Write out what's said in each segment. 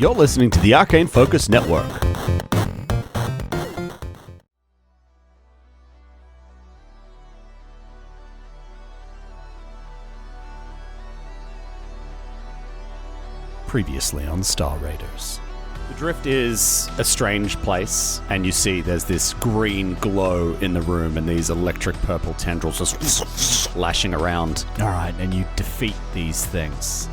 You're listening to the Arcane Focus Network. Previously on Star Raiders. The Drift is a strange place, and you see there's this green glow in the room and these electric purple tendrils just lashing around. Alright, and you defeat these things.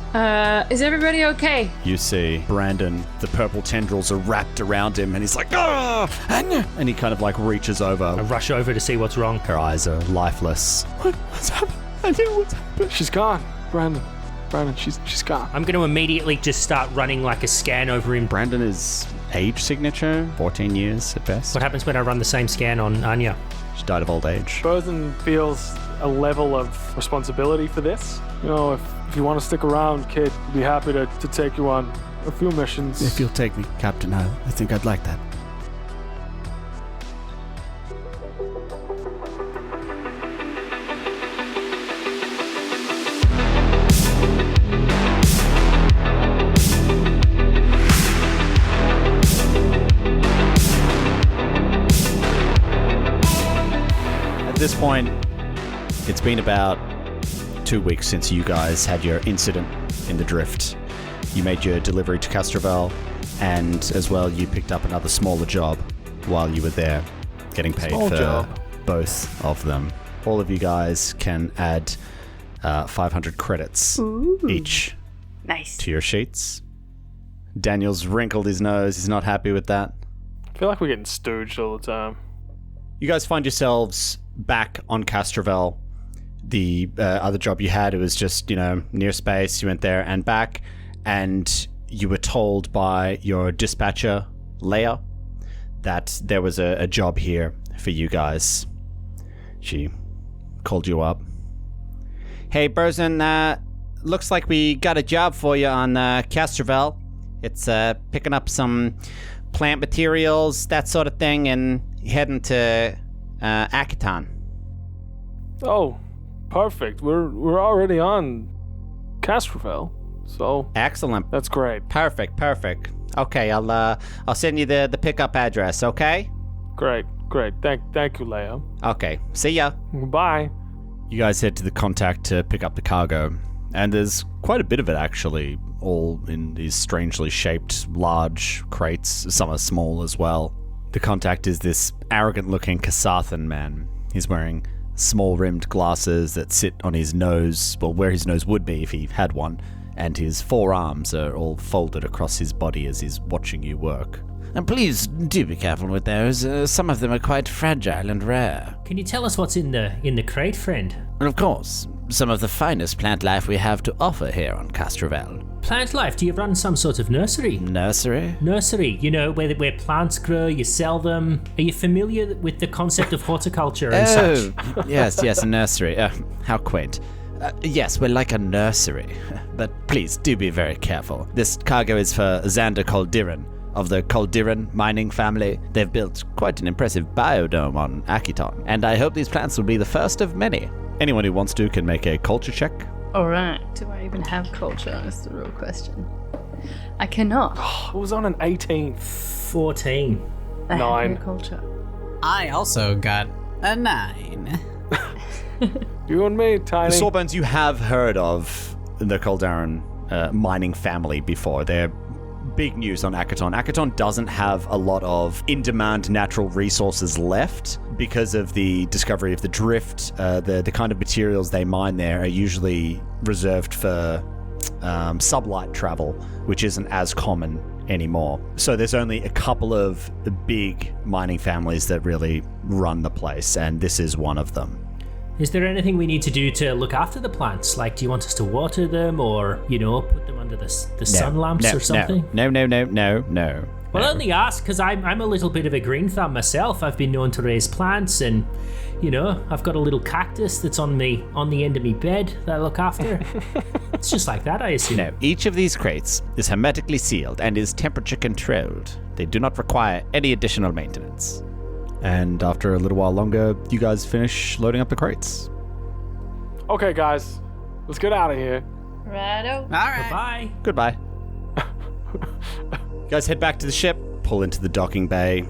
Is everybody okay? You see Brandon, the purple tendrils are wrapped around him, and he's like, ah! And he kind of like reaches over. I rush over to see what's wrong. Her eyes are lifeless. What's happened? I know what's happened. She's gone, Brandon, she's gone. I'm going to immediately just start running like a scan over him. Brandon is age signature, 14 years at best. What happens when I run the same scan on Anya? She died of old age. Bosun feels a level of responsibility for this. You know, if you want to stick around, kid, we'd be happy to take you on a few missions. If you'll take me, Captain, I think I'd like that. At this point, it's been about 2 weeks since you guys had your incident in the Drift. You made your delivery to Castrovel, and as well you picked up another smaller job while you were there, getting paid for both of them. All of you guys can add 500 credits each to your sheets. Daniel's wrinkled his nose. He's not happy with that. I feel like we're getting stooged all the time. You guys find yourselves back on Castrovel. The other job you had, it was just, near space. You went there and back, and you were told by your dispatcher, Leia, that there was a job here for you guys. She called you up. Hey, Bosun, looks like we got a job for you on Castrovel. It's picking up some plant materials, that sort of thing, and heading to Akiton. Oh, perfect. We're already on Castrovel, so excellent. That's great. Perfect. Okay, I'll send you the pickup address. Okay. Great. Thank you, Leia. Okay. See ya. Bye. You guys head to the contact to pick up the cargo, and there's quite a bit of it actually, all in these strangely shaped large crates. Some are small as well. The contact is this arrogant-looking Kasathan man. He's wearing small-rimmed glasses that sit on his nose, well, where his nose would be if he had one, and his forearms are all folded across his body as he's watching you work. And please do be careful with those. Some of them are quite fragile and rare. Can you tell us what's in the crate, friend? And of course, some of the finest plant life we have to offer here on Castrovel. Plant life? Do you run some sort of nursery? Nursery? Nursery, where plants grow, you sell them. Are you familiar with the concept of horticulture and such? Yes, a nursery. How quaint. Yes, we're like a nursery. But please, do be very careful. This cargo is for Xander Caldiran of the Caldiran mining family. They've built quite an impressive biodome on Akiton, and I hope these plants will be the first of many. Anyone who wants to can make a culture check. Alright, do I even have culture? That's the real question. I cannot. It was on an 18. 14. I have 9. no culture. I also got a 9. You and me, Tiny. The Sawbones, you have heard of the Caldiran mining family before. They're big news on Akiton. Akiton doesn't have a lot of in-demand natural resources left because of the discovery of the Drift. The kind of materials they mine there are usually reserved for sublight travel, which isn't as common anymore. So there's only a couple of big mining families that really run the place, and this is one of them. Is there anything we need to do to look after the plants? Like, do you want us to water them or, put them under the sun lamps or something? No. Well, I only ask because I'm a little bit of a green thumb myself. I've been known to raise plants and, I've got a little cactus that's on the end of my bed that I look after. It's just like that, I assume. No, each of these crates is hermetically sealed and is temperature controlled. They do not require any additional maintenance. And after a little while longer, you guys finish loading up the crates. Okay, guys, let's get out of here. Righto. All right. Goodbye. Goodbye. You guys head back to the ship, pull into the docking bay,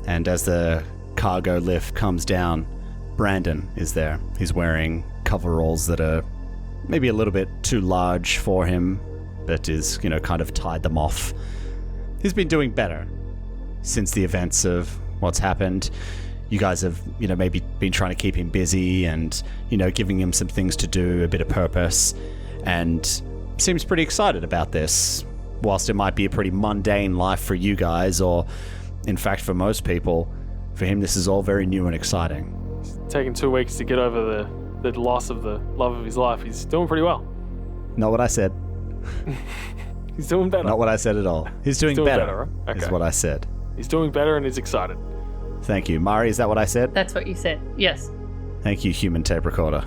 and as the cargo lift comes down, Brandon is there. He's wearing coveralls that are maybe a little bit too large for him, but is, kind of tied them off. He's been doing better since the events of what's happened. You guys have, maybe been trying to keep him busy and, giving him some things to do, a bit of purpose, and seems pretty excited about this. Whilst it might be a pretty mundane life for you guys, or in fact for most people, for him this is all very new and exciting. It's taken 2 weeks to get over the loss of the love of his life. He's doing pretty well. Not what I said. He's doing better. Not what I said at all. He's doing better, right? is what I said. He's doing better and he's excited. Thank you. Mari, is that what I said? That's what you said. Yes. Thank you, human tape recorder.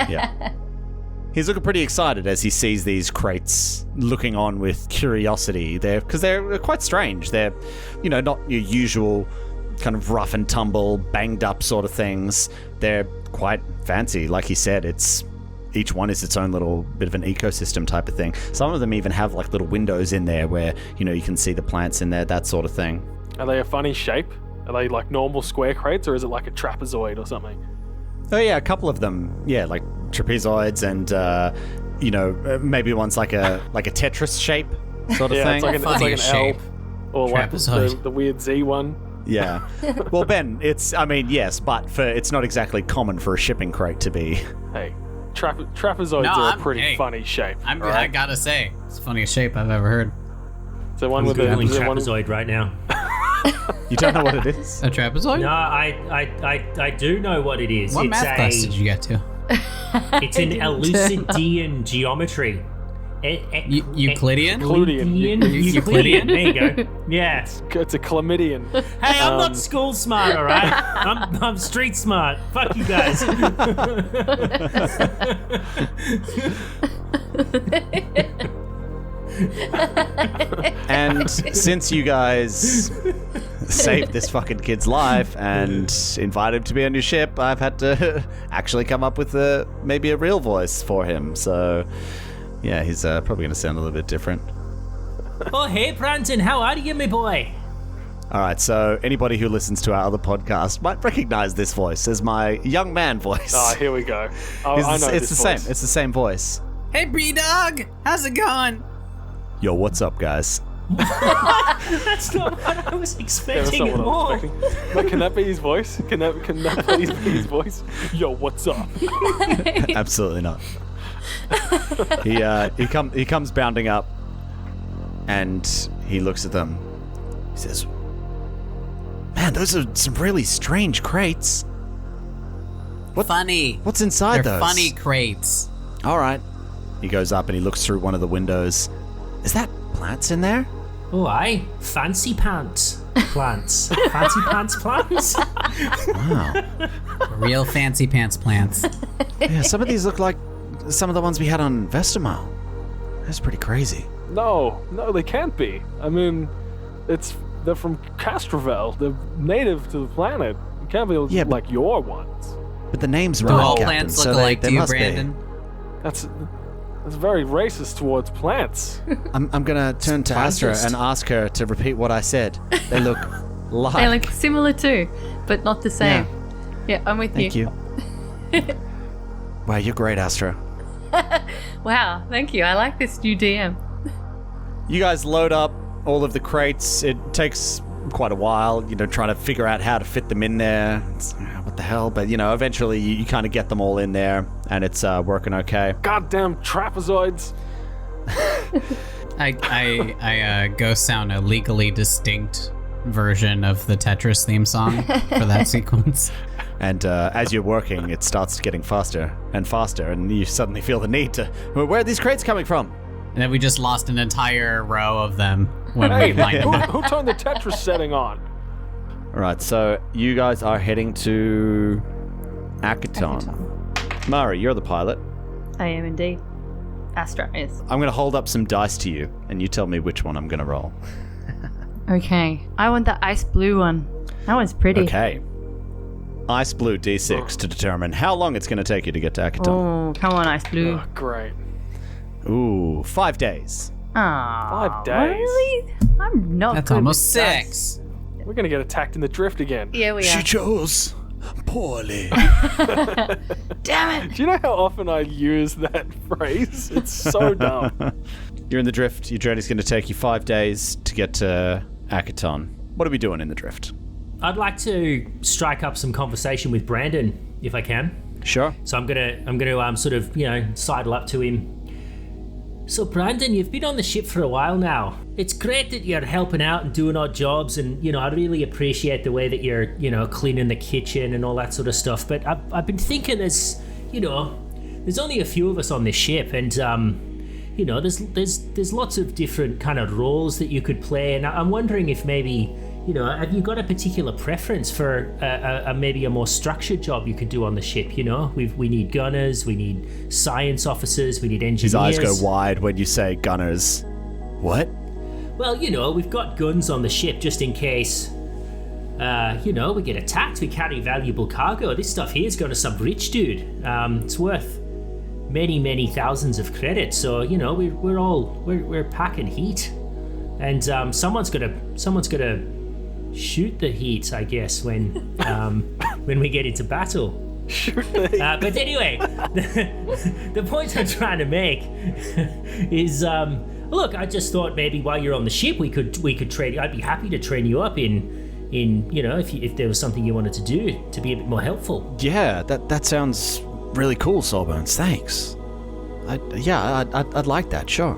Yeah. He's looking pretty excited as he sees these crates, looking on with curiosity. Because they're quite strange. They're, not your usual kind of rough and tumble, banged up sort of things. They're quite fancy. Like he said, each one is its own little bit of an ecosystem type of thing. Some of them even have like little windows in there where, you can see the plants in there, that sort of thing. Are they a funny shape? Are they like normal square crates, or is it like a trapezoid or something? Oh yeah, a couple of them. Yeah, like trapezoids and, maybe one's like a Tetris shape sort of thing. It's like an shape. L, or like the weird Z one. Yeah. Well, Ben, yes, but it's not exactly common for a shipping crate to be. Hey, trapezoids are a pretty funny shape. I gotta say, it's the funniest shape I've ever heard. It's the one with Googling the trapezoid right now. You don't know what it is? A trapezoid? No, I do know what it is. What math class did you get to? It's an Euclidean geometry. Euclidean? Euclidean. There you go. Yeah. It's a chlamydian. Hey, I'm not school smart, all right? I'm street smart. Fuck you guys. And since you guys saved this fucking kid's life and invited him to be on your ship, I've had to actually come up with maybe a real voice for him. So, yeah, he's probably going to sound a little bit different. Oh, hey, Brandon, how are you, my boy? All right, so anybody who listens to our other podcast might recognize this voice as my young man voice. Oh, here we go. I know it's this the voice. same. It's the same voice. Hey, B-Dog! How's it going? Yo, what's up, guys? That's not what I was expecting at all. Can that be his voice? Can that please be his voice? Yo, what's up? Absolutely not. He comes bounding up, and he looks at them. He says, "Man, those are some really strange crates. Funny. What's inside They're those?" funny crates. All right. He goes up and he looks through one of the windows. Is that plants in there? Oh, aye. Fancy pants plants. Fancy pants plants? Wow. Real fancy pants plants. Yeah, some of these look like some of the ones we had on Vestermile. That's pretty crazy. No, they can't be. I mean, they're from Castrovel. They're native to the planet. It can't be like your ones. But the name's Do right, all Captain, plants look so alike they to you, must Brandon? be. That's very racist towards plants. I'm gonna turn to Astra and ask her to repeat what I said. They look like. They look similar too, but not the same. Yeah, I'm with Thank you. Wow, you're great, Astra. Wow, thank you. I like this new DM. You guys load up all of the crates. It takes quite a while, trying to figure out how to fit them in there. What the hell? But, eventually you kind of get them all in there, and it's working okay. Goddamn trapezoids. I go sound a legally distinct version of the Tetris theme song for that sequence. And as you're working, it starts getting faster and faster, and you suddenly feel the need to... Where are these crates coming from? And then we just lost an entire row of them when Hey, we lined them up. who turned the Tetris setting on? All right, so you guys are heading to Akiton. Mari, you're the pilot. I am indeed. Astra is. I'm going to hold up some dice to you, and you tell me which one I'm going to roll. Okay. I want the ice blue one. That one's pretty. Okay. Ice blue D6 to determine how long it's going to take you to get to Akiton. Oh, come on, ice blue. Oh, great. Ooh, 5 days. Aw, 5 days. Really? I'm not That's good almost with dice. 6. We're gonna get attacked in the drift again. Yeah, we She are. chose poorly. Damn it! Do you know how often I use that phrase? It's so dumb. You're in the drift. Your journey's going to take you 5 days to get to Akiton. What are we doing in the drift? I'd like to strike up some conversation with Brandon, if I can. Sure. So I'm gonna sort of, sidle up to him. So Brandon, you've been on the ship for a while now. It's great that you're helping out and doing odd jobs, and I really appreciate the way that you're, cleaning the kitchen and all that sort of stuff. But I've been thinking there's only a few of us on this ship, and there's lots of different kind of roles that you could play, and I'm wondering if maybe, have you got a particular preference for maybe a more structured job you could do on the ship? We need gunners, we need science officers, we need engineers. His eyes go wide when you say gunners. What? Well, we've got guns on the ship just in case, we get attacked. We carry valuable cargo. This stuff here is going to some rich dude. It's worth many thousands of credits. So, we're packing heat, and someone's gonna shoot the heat, I guess, when we get into battle. But anyway, the point I'm trying to make is, look, I just thought maybe while you're on the ship, we could train. I'd be happy to train you up in if there was something you wanted to do to be a bit more helpful. Yeah, that sounds really cool, Sawbones. Thanks. I'd like that. Sure.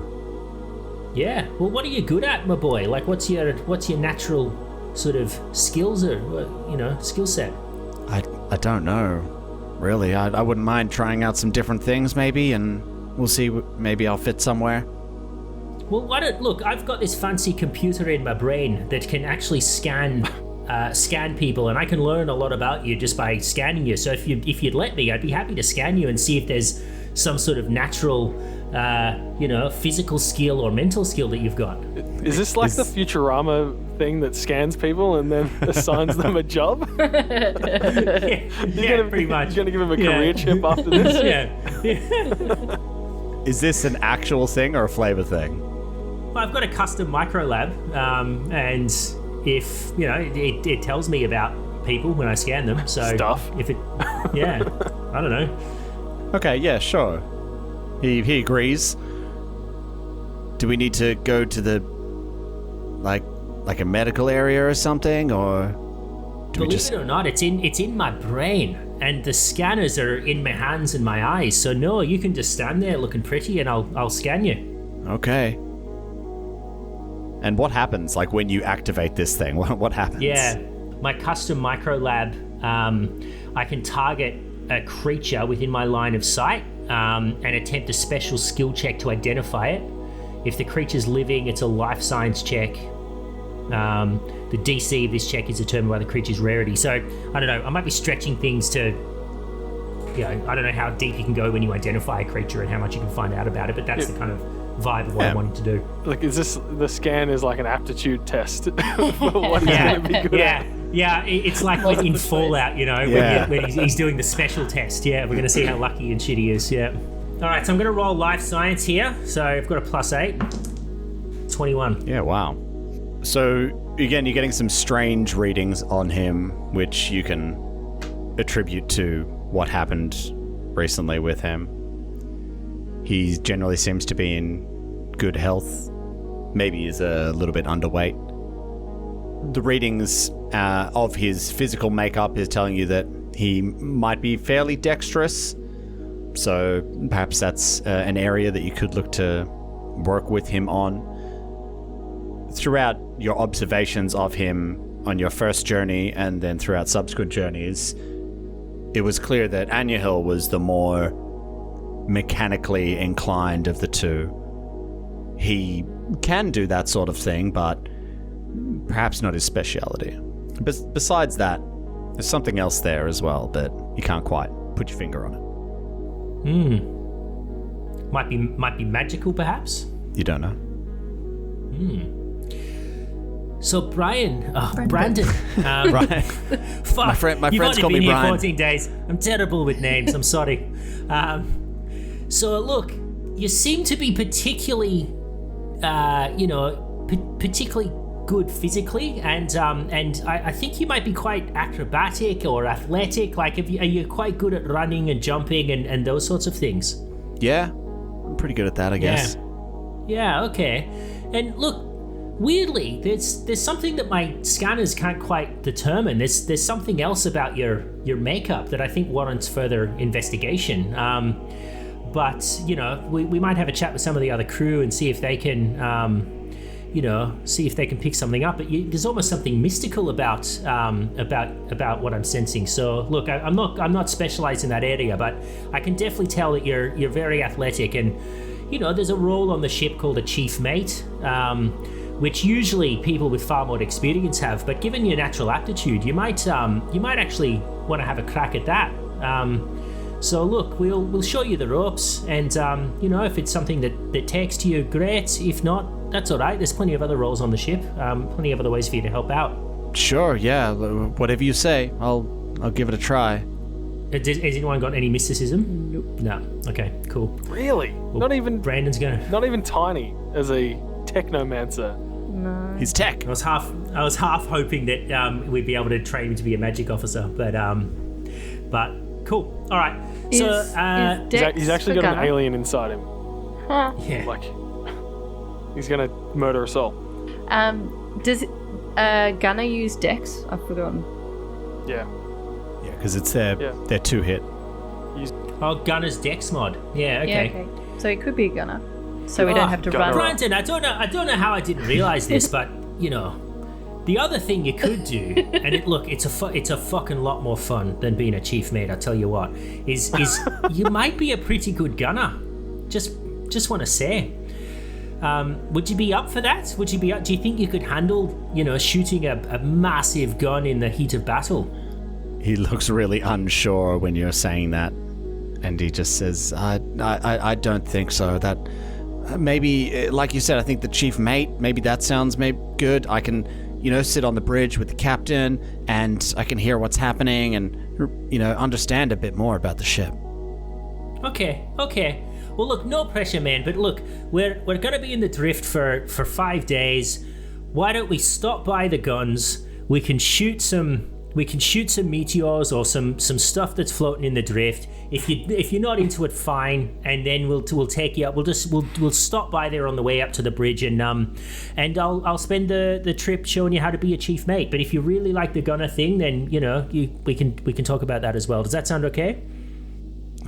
Yeah. Well, what are you good at, my boy? Like, what's your natural sort of skills or skill set? I don't know. Really, I wouldn't mind trying out some different things, maybe, and we'll see. Maybe I'll fit somewhere. Well, look, I've got this fancy computer in my brain that can actually scan people, and I can learn a lot about you just by scanning you. So if you'd let me, I'd be happy to scan you and see if there's some sort of natural, physical skill or mental skill that you've got. Is this like the Futurama thing that scans people and then assigns them a job? yeah, pretty much. You're gonna give him a career chip after this? Yeah. Is this an actual thing or a flavor thing? Well, I've got a custom micro lab, and if it tells me about people when I scan them. So Stuff. If it, yeah, I don't know. Okay, yeah, sure. He agrees. Do we need to go to the like a medical area or something, or do we Believe just? it or not, it's in my brain, and the scanners are in my hands and my eyes. So no, you can just stand there looking pretty, and I'll scan you. Okay. And what happens, like, when you activate this thing? What happens? Yeah, my custom micro lab. I can target a creature within my line of sight and attempt a special skill check to identify it. If the creature's living, it's a life science check. The DC of this check is determined by the creature's rarity. So, I don't know, I might be stretching things to, I don't know how deep you can go when you identify a creature and how much you can find out about it, but that's the kind of vibe of what I'm wanting to do. Like, is this the scan is like an aptitude test for what he's going to be good at? Yeah, it's like when in Fallout, when he's doing the special test. Yeah, we're going to see how lucky and shit he is. Yeah. All right, so I'm going to roll life science here. So I've got a +8, 21. Yeah, wow. So, again, you're getting some strange readings on him, which you can attribute to what happened recently with him. He generally seems to be in good health. Maybe he's a little bit underweight. The readings of his physical makeup is telling you that he might be fairly dexterous. So perhaps that's an area that you could look to work with him on. Throughout your observations of him on your first journey and then throughout subsequent journeys, it was clear that Anyahil was the more mechanically inclined of the two. He can do that sort of thing, but perhaps not his speciality. Besides that, there's something else there as well, but you can't quite put your finger on it. Might be magical, perhaps. You don't know. So Brandon. Brian. Fuck. My friends You've only call been me here Brian. 14 days. I'm terrible with names. I'm sorry. So look, you seem to be particularly, particularly good physically, and I think you might be quite acrobatic or athletic. Like, are you quite good at running and jumping and those sorts of things? Yeah, I'm pretty good at that, I guess. Yeah, okay. And look, weirdly, there's something that my scanners can't quite determine. There's something else about your makeup that I think warrants further investigation. But, you know, we might have a chat with some of the other crew and see if they can, see if they can pick something up. But there's almost something mystical about what I'm sensing. So, look, I'm not specialized in that area, but I can definitely tell that you're very athletic. And, you know, there's a role on the ship called a chief mate, which usually people with far more experience have. But given your natural aptitude, you might actually want to have a crack at that. So look, we'll show you the ropes, and if it's something that takes to you, great. If not, that's all right. There's plenty of other roles on the ship, plenty of other ways for you to help out. Sure, yeah, whatever you say. I'll give it a try. Has anyone got any mysticism? Nope. No. Okay, cool. Really? Well, Brandon's gonna. Not even tiny as a technomancer. No. He's tech. I was half hoping that we'd be able to train him to be a magic officer, but cool. All right. So Dex he's actually the got gunner? an alien inside him. Huh. yeah. Like, he's gonna murder us all. Does Gunner use Dex? I've forgotten. Yeah. Yeah, because it's their 2-hit. Oh, Gunner's Dex mod. Yeah. Okay. Yeah, okay. So it could be a Gunner. So we don't have to Gunner. run. Brandon, I don't know how I didn't realize this, but you know, the other thing you could do, and it's a fucking lot more fun than being a chief mate. I tell you what, is you might be a pretty good gunner. Just want to say, would you be up for that? Would you be up? Do you think you could handle, shooting a massive gun in the heat of battle? He looks really unsure when you're saying that, and he just says, I don't think so. That maybe, like you said, I think the chief mate, maybe that sounds good. I can, sit on the bridge with the captain, and I can hear what's happening and, understand a bit more about the ship. Okay. Well, look, no pressure, man. But look, we're gonna be in the drift for 5 days. Why don't we stop by the guns? We can shoot some meteors or some stuff that's floating in the drift. If you're not into it, fine. And then we'll take you up. We'll stop by there on the way up to the bridge, and I'll spend the trip showing you how to be a chief mate. But if you really like the gunner thing, then we can talk about that as well. Does that sound okay?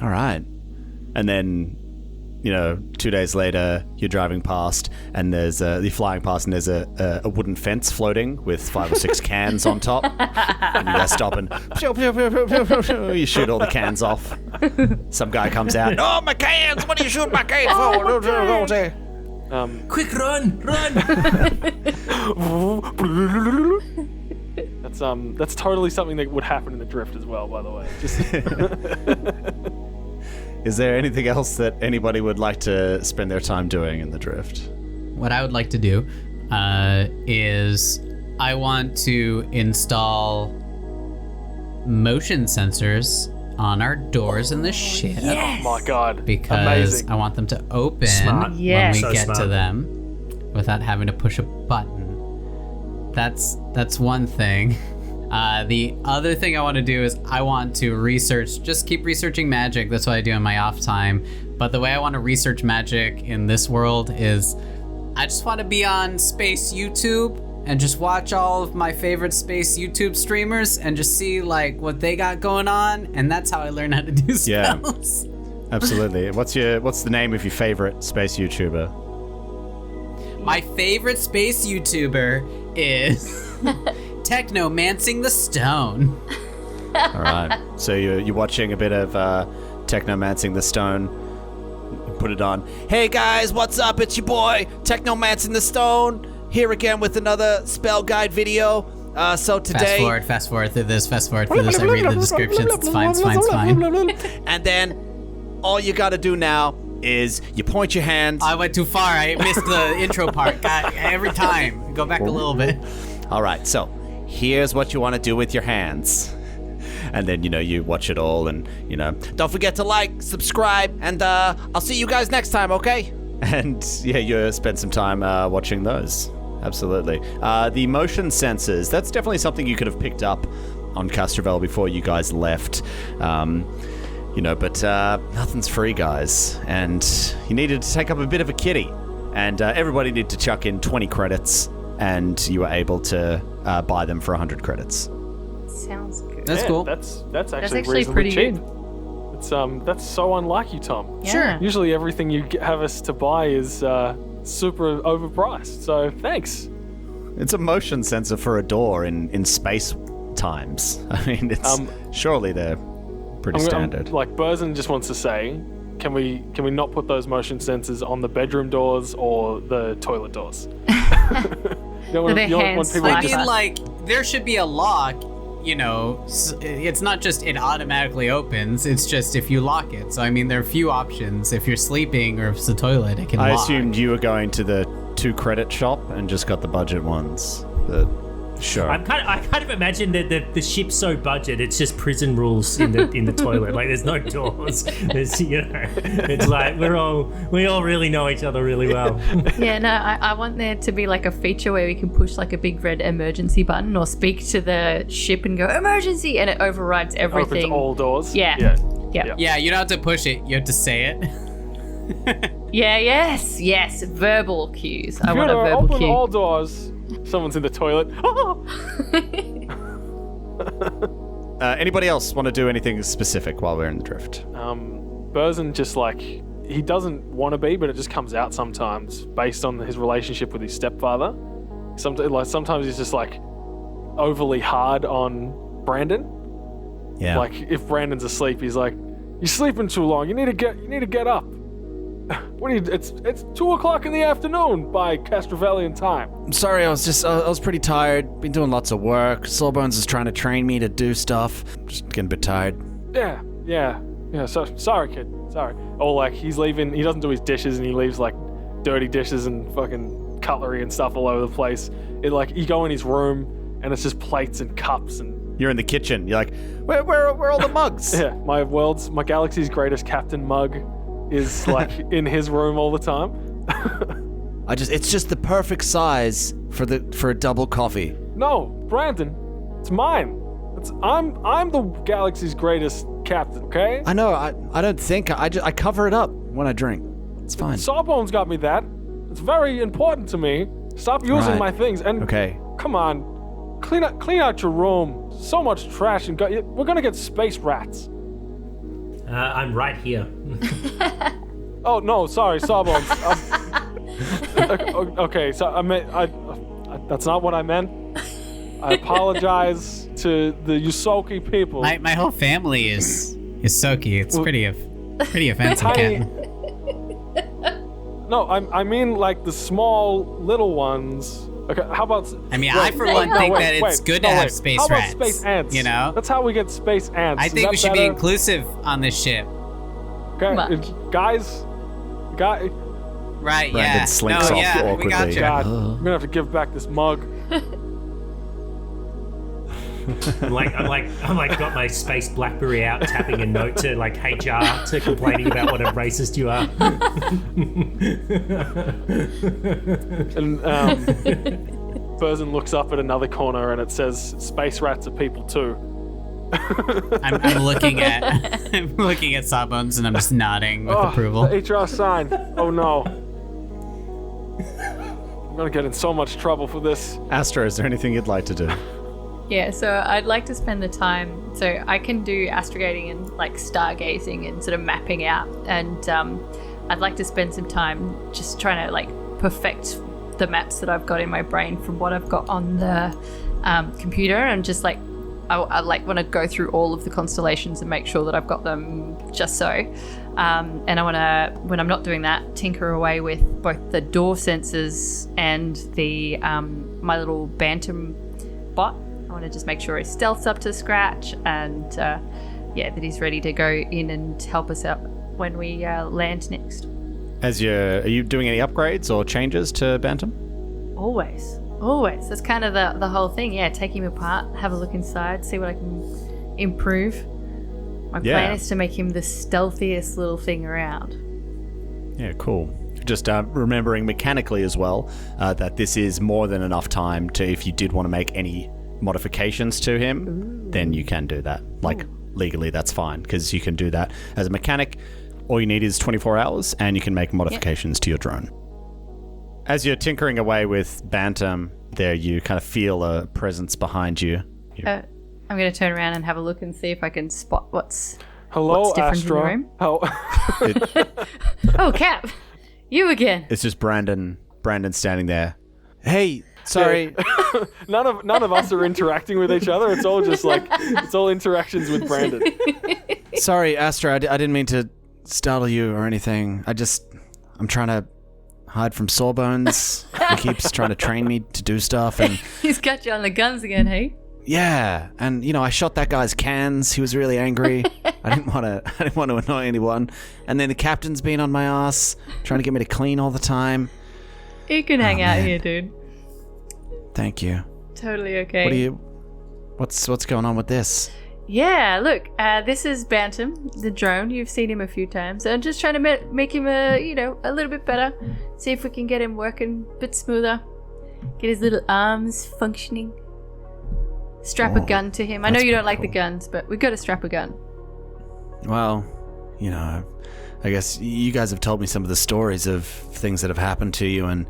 All right. And then, 2 days later, you're driving past, and you're flying past, and there's a wooden fence floating with 5 or 6 cans on top. And you guys stop and you shoot all the cans off. Some guy comes out. Oh, my cans! What are you shooting my cans for? Quick, run! That's totally something that would happen in the drift as well, by the way. Is there anything else that anybody would like to spend their time doing in the drift? What I would like to do is I want to install motion sensors on our doors in the ship. Yes! Oh my god. Because amazing. I want them to open Smart. Yes. when So we get smart. to them without having to push a button. That's one thing. The other thing I want to do is I want to keep researching magic. That's what I do in my off time. But the way I want to research magic in this world is I just want to be on space YouTube and just watch all of my favorite space YouTube streamers and just see what they got going on. And that's how I learn how to do spells. Yeah. Absolutely. What's the name of your favorite space YouTuber? My favorite space YouTuber is Technomancing the Stone. All right. So you're watching a bit of Technomancing the Stone. Put it on. Hey guys, what's up? It's your boy Technomancing the Stone here again with another spell guide video. So today, Fast forward through this. I read the descriptions. It's fine. and then all you got to do now is you point your hand. I went too far. I missed the intro part. God, every time. Go back a little bit. All right. So here's what you want to do with your hands. And then, you watch it all and, don't forget to like, subscribe, and I'll see you guys next time, okay? And, yeah, you spend some time watching those. absolutely. The motion sensors, that's definitely something you could have picked up on Castrovel before you guys left. But nothing's free, guys. And you needed to take up a bit of a kitty. And everybody needed to chuck in 20 credits, and you were able to buy them for 100 credits. Sounds good. That's cool. That's actually actually reasonably pretty cheap. good. It's that's so unlike you, Tom. Yeah. Sure. Usually everything you have us to buy is super overpriced. So thanks. It's a motion sensor for a door in space times. I mean, it's surely they're pretty standard. Burzin just wants to say, can we not put those motion sensors on the bedroom doors or the toilet doors? You don't want people I to mean, like, there should be a lock, it's not just it automatically opens, it's just if you lock it. So, I mean, there are a few options. If you're sleeping or if it's the toilet, it can lock. I assumed you were going to the 2-credit shop and just got the budget ones, but sure. I kind of imagine that the ship's so budget, it's just prison rules in the toilet. Like, there's no doors. There's, it's like we all really know each other really well. Yeah, no, I want there to be like a feature where we can push like a big red emergency button or speak to the ship and go emergency, and it overrides everything. Opens all doors. Yeah. Yeah, you don't have to push it, you have to say it. Yes, verbal cues. I want a Computer, verbal open cue. all doors. Someone's in the toilet. Anybody else want to do anything specific while we're in the drift? Burzin just he doesn't want to be, but it just comes out sometimes based on his relationship with his stepfather. Sometimes he's just overly hard on Brandon. Yeah. Like if Brandon's asleep, he's like, "You're sleeping too long. You need to get up." It's 2:00 in the afternoon by Castrovellian time. I'm sorry, I was pretty tired. Been doing lots of work. Sawbones is trying to train me to do stuff. Just getting a bit tired. Yeah. So sorry, kid. Sorry. Or he's leaving. He doesn't do his dishes, and he leaves dirty dishes and fucking cutlery and stuff all over the place. You go in his room, and it's just plates and cups and. You're in the kitchen. You're like, where are all the mugs? Yeah, my galaxy's greatest captain mug is in his room all the time. It's just the perfect size for a double coffee. No, Brandon, it's mine. I'm the galaxy's greatest captain, okay? I know. I don't think I cover it up when I drink. It's fine. Sawbones got me that. It's very important to me. Stop using my things and okay. Come on, clean out your room. So much trash and we're gonna get space rats. I'm right here. Oh no, sorry, Sawbones. Okay, so that's not what I meant. I apologize to the Yusoki people. My whole family is Soki. It's pretty offensive, Captain. No, I mean the small little ones. Okay, how about? I mean, I for one think that it's good to have space rats. How rats. about space ants? That's how we get space ants. I think we should be inclusive on this ship. Okay, guys. Right, Brandon yeah. slinks off awkwardly. We got you. God, I'm gonna have to give back this mug. I'm got my space BlackBerry out, tapping a note to HR to complaining about what a racist you are. And Burzin looks up at another corner and it says, "Space rats are people too." I'm looking at Sawbones and I'm just nodding with approval. The HR sign. Oh no. I'm gonna get in so much trouble for this. Astra, is there anything you'd like to do? Yeah, so I'd like to spend the time, so I can do astrogating and stargazing and sort of mapping out, and I'd like to spend some time just trying to perfect the maps that I've got in my brain from what I've got on the computer, and just I want to go through all of the constellations and make sure that I've got them just so. And I want to, when I'm not doing that, tinker away with both the door sensors and the my little Bantam bot. I want to just make sure his stealth's up to scratch, and that he's ready to go in and help us out when we land next. Are you doing any upgrades or changes to Bantam? Always. That's kind of the whole thing. Yeah, take him apart, have a look inside, see what I can improve. My plan is to make him the stealthiest little thing around. Yeah, cool. just remembering mechanically as well that this is more than enough time to, if you did want to make any modifications to him, then you can do that. Like, legally, that's fine, because you can do that as a mechanic. All you need is 24 hours, and you can make modifications to your drone. As you're tinkering away with Bantam, there you kind of feel a presence behind you. I'm going to turn around and have a look and see if I can spot what's Hello, different Astra. in the room. Oh, Cap, you again. It's just Brandon standing there. Hey, sorry. None of us are interacting with each other. It's all just like, it's all interactions with Brandon. Sorry, Astra, I didn't mean to startle you or anything. I'm trying to hide from Sawbones. He keeps trying to train me to do stuff, and He's got you on the guns again, hey? yeah, and I shot that guy's cans. He was really angry. I didn't want to annoy anyone. And then the captain's been on my ass, trying to get me to clean all the time. You can hang out man. here, dude. Thank you. Totally okay. What's going on with this? Yeah, look, this is Bantam, the drone. You've seen him a few times. I'm just trying to make him, a little bit better. See if we can get him working a bit smoother. Get his little arms functioning. Strap a gun to him. I know you don't like the guns, but we've got to strap a gun. Well, I guess you guys have told me some of the stories of things that have happened to you, and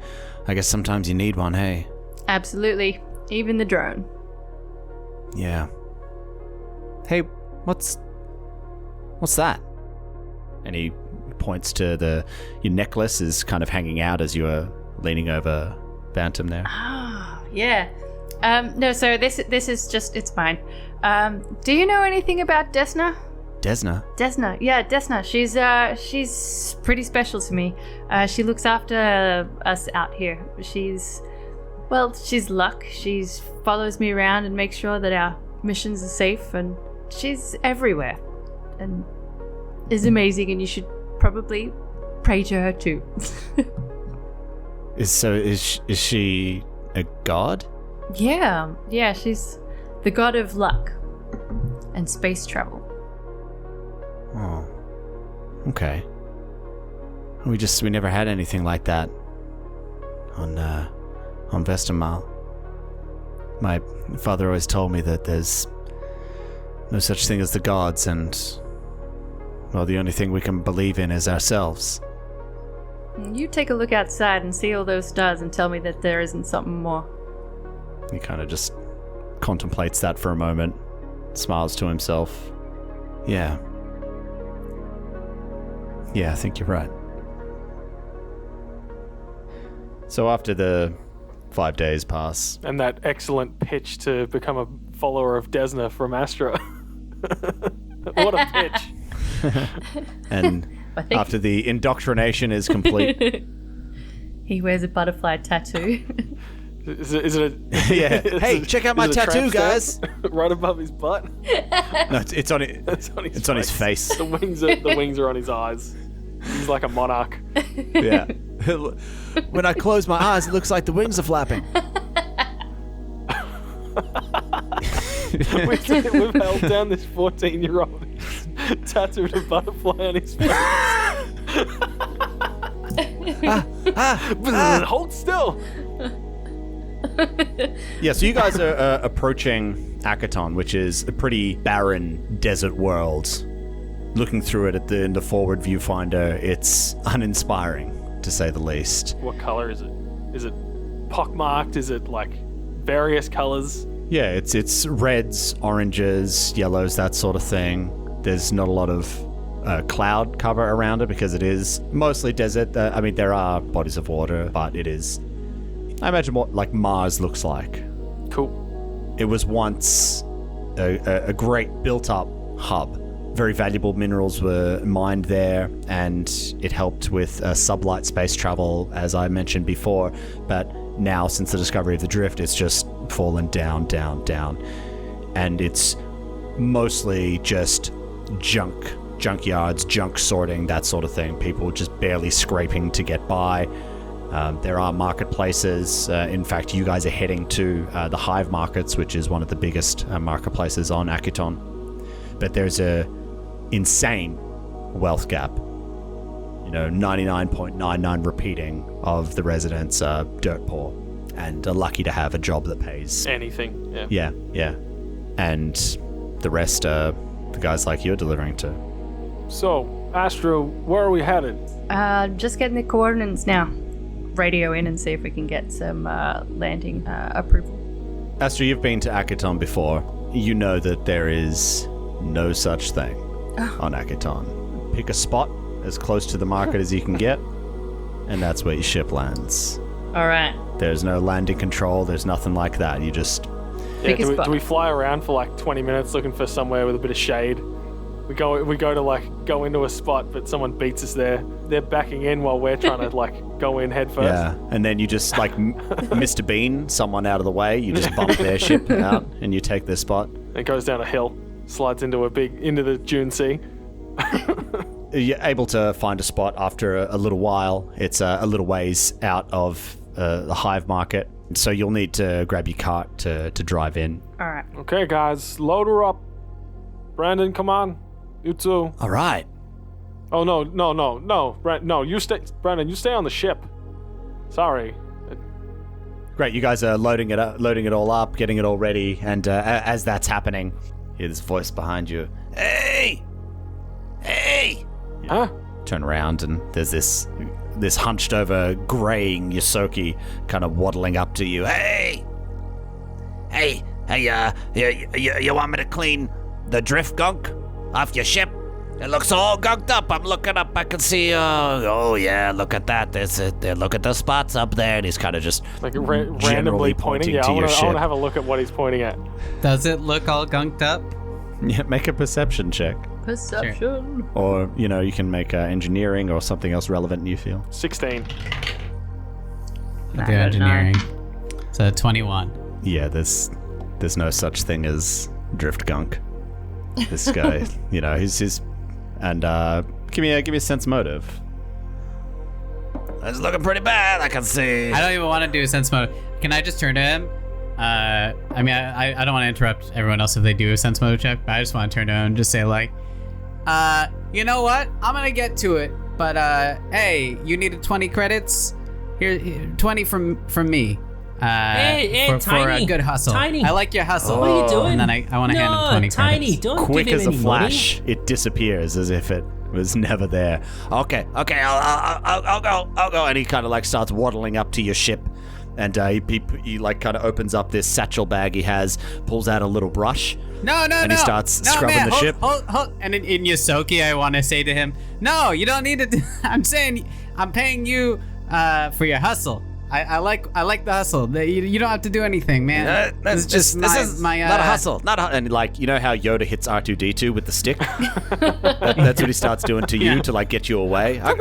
I guess sometimes you need one, hey? Absolutely. Even the drone. Yeah. Hey, what's that? And he points to your necklace is kind of hanging out as you are leaning over Bantam there. Oh, yeah. No, so this is just, it's mine. Do you know anything about Desna? Desna? Desna, yeah, Desna. She's pretty special to me. She looks after us out here. She's luck. She follows me around and makes sure that our missions are safe, and she's everywhere. And is amazing, and you should probably pray to her too. Is she a god? Yeah, she's the god of luck and space travel. Oh, okay. We never had anything like that on Vestermal. My father always told me that there's no such thing as the gods, and well, the only thing we can believe in is ourselves. You take a look outside and see all those stars and tell me that there isn't something more. He kind of just contemplates that for a moment, smiles to himself. Yeah, I think you're right. So after the 5 days pass... And that excellent pitch to become a follower of Desna from Astra. What a pitch. And after the indoctrination is complete... He wears a butterfly tattoo. Is it a... Yeah. Hey, check out my tattoo, guys. Right above his butt. No, it's on it. It's on his face. The wings are on his eyes. He's like a monarch. Yeah. When I close my eyes, it looks like the wings are flapping. We've held down this 14-year-old tattooed a butterfly on his face. Hold still. Yeah, so you guys are approaching Akiton, which is a pretty barren desert world. Looking through it in the forward viewfinder, it's uninspiring, to say the least. What color is it? Is it pockmarked? Is it like various colors? Yeah, it's reds, oranges, yellows, that sort of thing. There's not a lot of cloud cover around it because it is mostly desert. I mean, there are bodies of water, but it is... I imagine what like Mars looks like. Cool. It was once a great built-up hub. Very valuable minerals were mined there, and it helped with sublight space travel, as I mentioned before. But now, since the discovery of the drift, it's just fallen down, down, down. And it's mostly just junkyards, junk sorting, that sort of thing. People just barely scraping to get by. There are marketplaces. In fact, you guys are heading to the Hive Markets, which is one of the biggest marketplaces on Akiton. But there's a insane wealth gap. 99.99 repeating of the residents are dirt poor and are lucky to have a job that pays. Anything. Yeah. Yeah. And the rest are the guys like you're delivering to. So, Astro, where are we headed? Just getting the coordinates now. Radio in and see if we can get some landing approval. Astro, you've been to Akiton before. You know that there is no such thing on Akiton. Pick a spot as close to the market as you can get, and that's where your ship lands. All right. There's no landing control. There's nothing like that. You just... Pick a spot. Do we fly around for like 20 minutes looking for somewhere with a bit of shade? We go to like go into a spot, but someone beats us there. They're backing in while we're trying to like go in head first. Yeah, and then you just like Mr. Bean, someone out of the way. You just bump their ship out, and you take their spot. It goes down a hill, slides into the Dune Sea. You're able to find a spot after a little while. It's a little ways out of the hive market, so you'll need to grab your cart to drive in. All right. Okay, guys, load her up. Brandon, come on. You too. All right. Oh no! You stay, Brandon. You stay on the ship. Sorry. Great, you guys are loading it all up, getting it all ready, and as that's happening, you hear this voice behind you. Hey! Huh? Turn around, and there's this hunched over, graying Yosoki kind of waddling up to you. Hey, you want me to clean the drift gunk off your ship? It looks all gunked up. I'm looking up. I can see. Oh yeah, look at that. Look at the spots up there. And he's kind of just Like generally randomly pointing. Yeah, to your I ship. want to have a look at what he's pointing at. Does it look all gunked up? Yeah, make a perception check, Perception. or you can make engineering or something else relevant you feel. 16. I'll do engineering. So 21. Yeah, there's no such thing as drift gunk. This guy, he's and give me a sense motive. It's looking pretty bad, I can see. I don't even want to do a sense motive. Can I just turn to him? I don't want to interrupt everyone else if they do a sense motive check, but I just want to turn to him and just say like, you know what? I'm gonna get to it, but hey, you needed 20 credits? Here 20 from me. Hey, for Tiny. a good hustle. Tiny. I like your hustle. What are you doing? And then I want to hand him 20 Tiny, credits. don't Quick give him as a any flash, it disappears as if it was never there. Okay, I'll go. And he kind of like starts waddling up to your ship, and he like kind of opens up this satchel bag he has, pulls out a little brush. No. And he starts scrubbing man, the ship. Hold. And in Yosoki, I want to say to him, no, you don't need to. I'm saying I'm paying you for your hustle. I like the hustle. You don't have to do anything, man. This is not a hustle. And like, you know how Yoda hits R2-D2 with the stick? That's what he starts doing to you to like get you away. I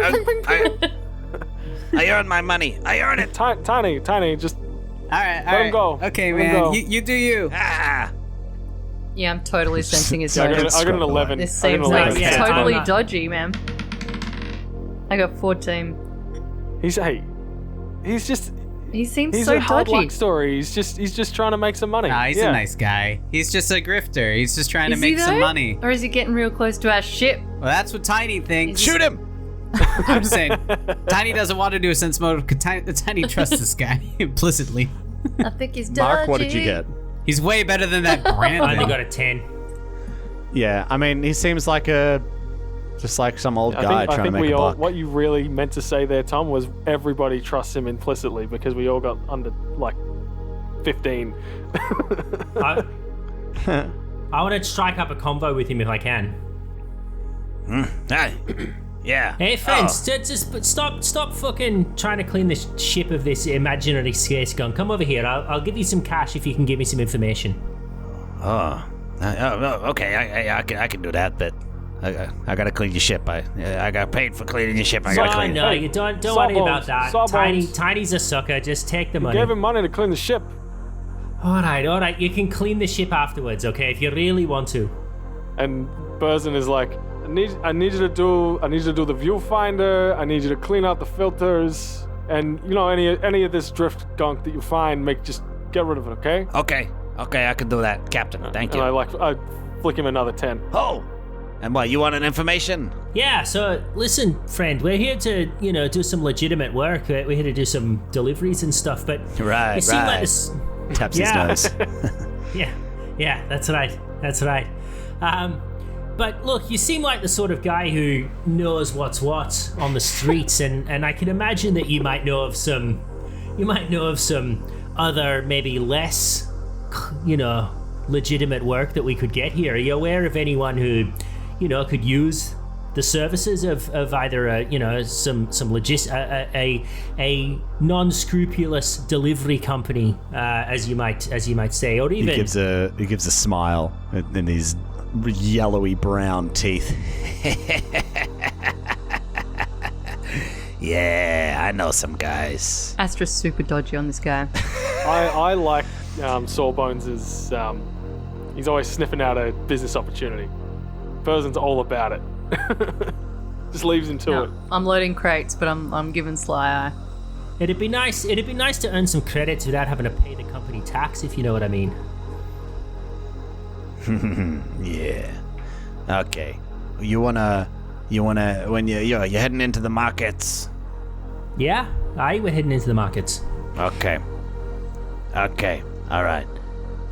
earn my money. I earn it. Tiny, just All right. let him go. Okay, Let him man. go. You do you. Ah. Yeah, I'm totally sensing his Yeah, I motive. got an 11. This I got an seems like 11. Yeah, totally I'm- dodgy, man. I got 14. He's just He seems he's so a hard dodgy. luck story. He's just trying to make some money. Nah, he's Yeah. a nice guy. He's just a grifter. He's just trying to Is he make some though? money. Or is he getting real close to our ship? Well, that's what Tiny thinks. Shoot him! I'm just saying, Tiny doesn't want to do a sense motive because Tiny trusts this guy implicitly. I think he's dodgy. Mark, what did you get? He's way better than that I only Brandon. got a 10. Yeah, I mean, he seems like just like some old guy I trying to think make we a all. buck. What you really meant to say there, Tom, was everybody trusts him implicitly because we all got under like 15. I want to strike up a convo with him if I can. Hey, yeah. Hey, friends, just stop fucking trying to clean the ship of this imaginary space gun. Come over here. I'll give you some cash if you can give me some information. Okay, I can do that, but I gotta clean your ship. I got paid for cleaning your ship. I gotta clean No, it. you don't worry Sawbones, about that. sawbones. Tiny's a sucker. Just take the money. Gave him money to clean the ship. All right. You can clean the ship afterwards, okay? If you really want to. And Burzin is like, I need you to do the viewfinder. I need you to clean out the filters, and any of this drift gunk that you find, just get rid of it, okay? Okay, I can do that, Captain. Thank And you. I flick him another 10. Oh, and what? You want an information? Yeah, so listen, friend, we're here to, do some legitimate work. We're here to do some deliveries and stuff, but Right, it seemed like right. this. Taps Yeah. his nose. Yeah, that's right. But look, you seem like the sort of guy who knows what's what on the streets, and I can imagine that you might know of some other, maybe less, legitimate work that we could get here. Are you aware of anyone who, could use the services of either a non-scrupulous delivery company, as you might say, or even He gives a smile in these yellowy brown teeth. Yeah, I know some guys. Astra's super dodgy on this guy. I like Sawbones' he's always sniffing out a business opportunity. Persian's all about it. Just leaves him to it. I'm loading crates, but I'm giving sly eye. It'd be nice to earn some credits without having to pay the company tax, if you know what I mean. Yeah. Okay. You wanna when you're heading into the markets. Yeah, we're heading into the markets. Okay. All right.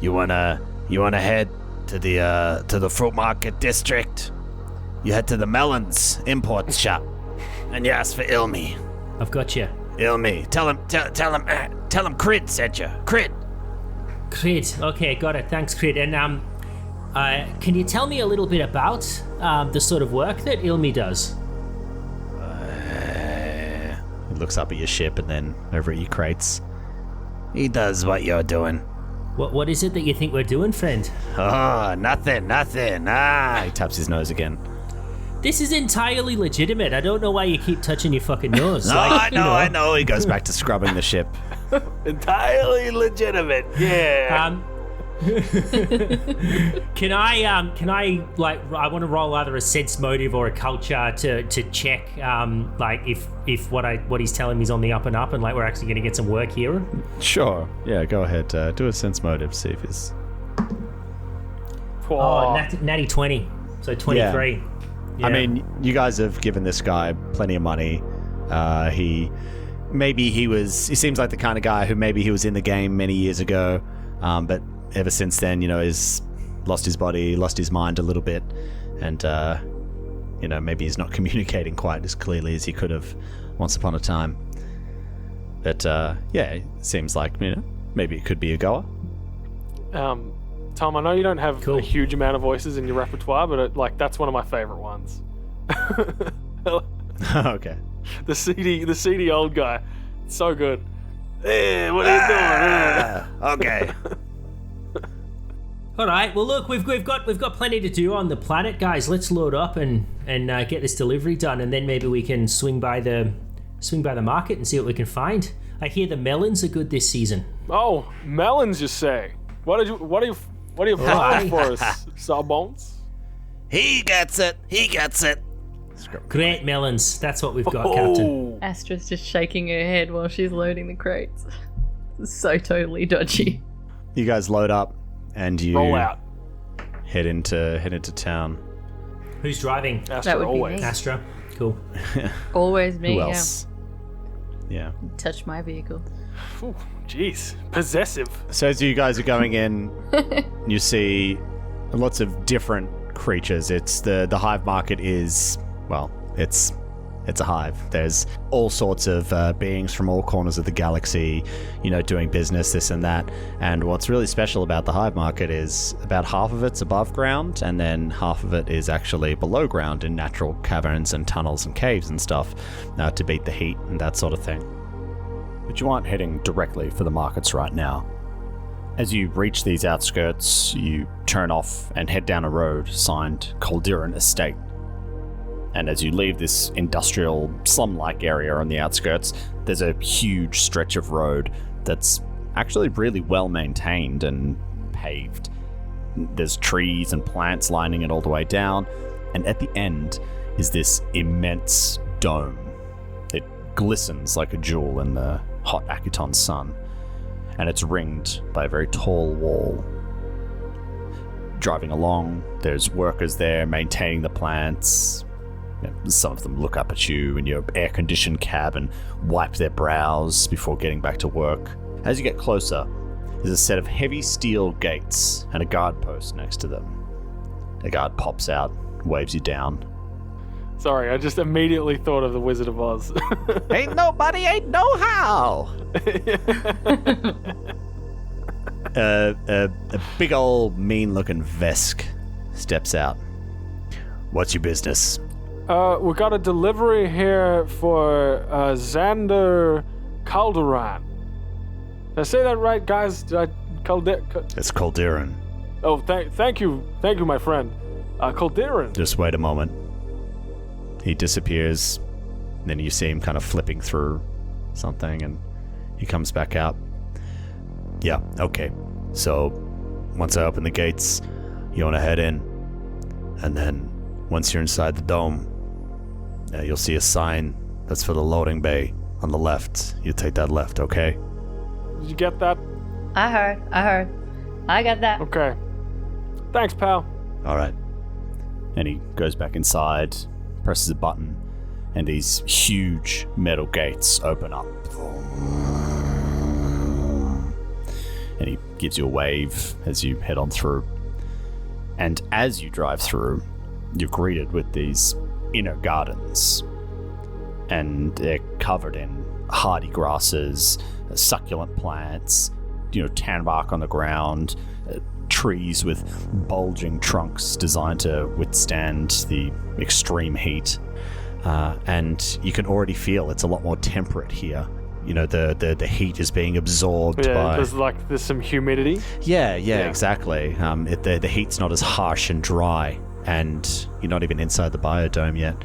You wanna head to the fruit market district. You head to the melons import shop, and you ask for Ilmi. I've got you. Ilmi. Tell him Crid sent you. Crid. Crid. Okay, got it. Thanks, Crid. And can you tell me a little bit about the sort of work that Ilmi does? He looks up at your ship and then over at your crates. He does what you're doing. What is it that you think we're doing, friend? Oh, nothing. He taps his nose again. This is entirely legitimate. I don't know why you keep touching your fucking nose. No, I know. He goes back to scrubbing the ship. Entirely legitimate. Yeah. Can I I want to roll either a sense motive or a culture to check if what he's telling me is on the up and up, and like we're actually going to get some work here. Sure. Yeah, go ahead. Do a sense motive. See if he's. Natty 20. So 23. Yeah. Yeah. I mean, you guys have given this guy plenty of money. He seems like the kind of guy who maybe he was in the game many years ago, but ever since then, he's lost his body, lost his mind a little bit, and maybe he's not communicating quite as clearly as he could have once upon a time. But it seems like maybe it could be a goer. Tom, I know you don't have a huge amount of voices in your repertoire, but that's one of my favorite ones. Okay. The seedy old guy, so good. Hey, what are you doing? Okay. All right. Well, look, we've got plenty to do on the planet, guys. Let's load up and get this delivery done, and then maybe we can swing by the market and see what we can find. I hear the melons are good this season. Oh, melons, you say? What are you finding for us, Sawbones? He gets it. Great melons. That's what we've got, Captain. Astra's just shaking her head while she's loading the crates. This is so totally dodgy. You guys load up and you Roll out. head into town. Who's driving? Astra, That would be always. me. Astra. Cool. Always me, Who else? Yeah. Touch my vehicle. Ooh, jeez, possessive. So as you guys are going in, you see lots of different creatures. It's the hive market is, well, it's a hive. There's all sorts of beings from all corners of the galaxy, doing business, this and that. And what's really special about the hive market is about half of it's above ground, and then half of it is actually below ground in natural caverns and tunnels and caves and stuff to beat the heat and that sort of thing. But you aren't heading directly for the markets right now. As you reach these outskirts, you turn off and head down a road signed Calderon Estate. And as you leave this industrial slum-like area on the outskirts, there's a huge stretch of road that's actually really well maintained and paved. There's trees and plants lining it all the way down, and at the end is this immense dome. It glistens like a jewel in the hot Akiton sun, and it's ringed by a very tall wall. Driving along, there's workers there maintaining the plants, Some of them look up at you in your air-conditioned cab and wipe their brows before getting back to work. As you get closer, there's a set of heavy steel gates and a guard post next to them. A guard pops out, waves you down. Sorry, I just immediately thought of the Wizard of Oz. Ain't nobody, ain't no how! A big old mean-looking Vesk steps out. What's your business? We got a delivery here for Xander Calderon. Did I say that right, guys? Did I It's Calderon. Oh, thank you, my friend. Calderon. Just wait a moment. He disappears. Then you see him kind of flipping through something, and he comes back out. Yeah, okay. So, once I open the gates, you want to head in. And then, once you're inside the dome, you'll see a sign that's for the loading bay on the left. You take that left, okay? Did you get that? I heard. I got that. Okay. Thanks, pal. Alright. And he goes back inside, presses a button, and these huge metal gates open up. And he gives you a wave as you head on through. And as you drive through, you're greeted with these inner gardens. And they're covered in hardy grasses, succulent plants, tan bark on the ground, trees with bulging trunks designed to withstand the extreme heat. And you can already feel it's a lot more temperate here. The heat is being absorbed by... there's some humidity? Yeah, exactly. The heat's not as harsh and dry, and you're not even inside the biodome yet.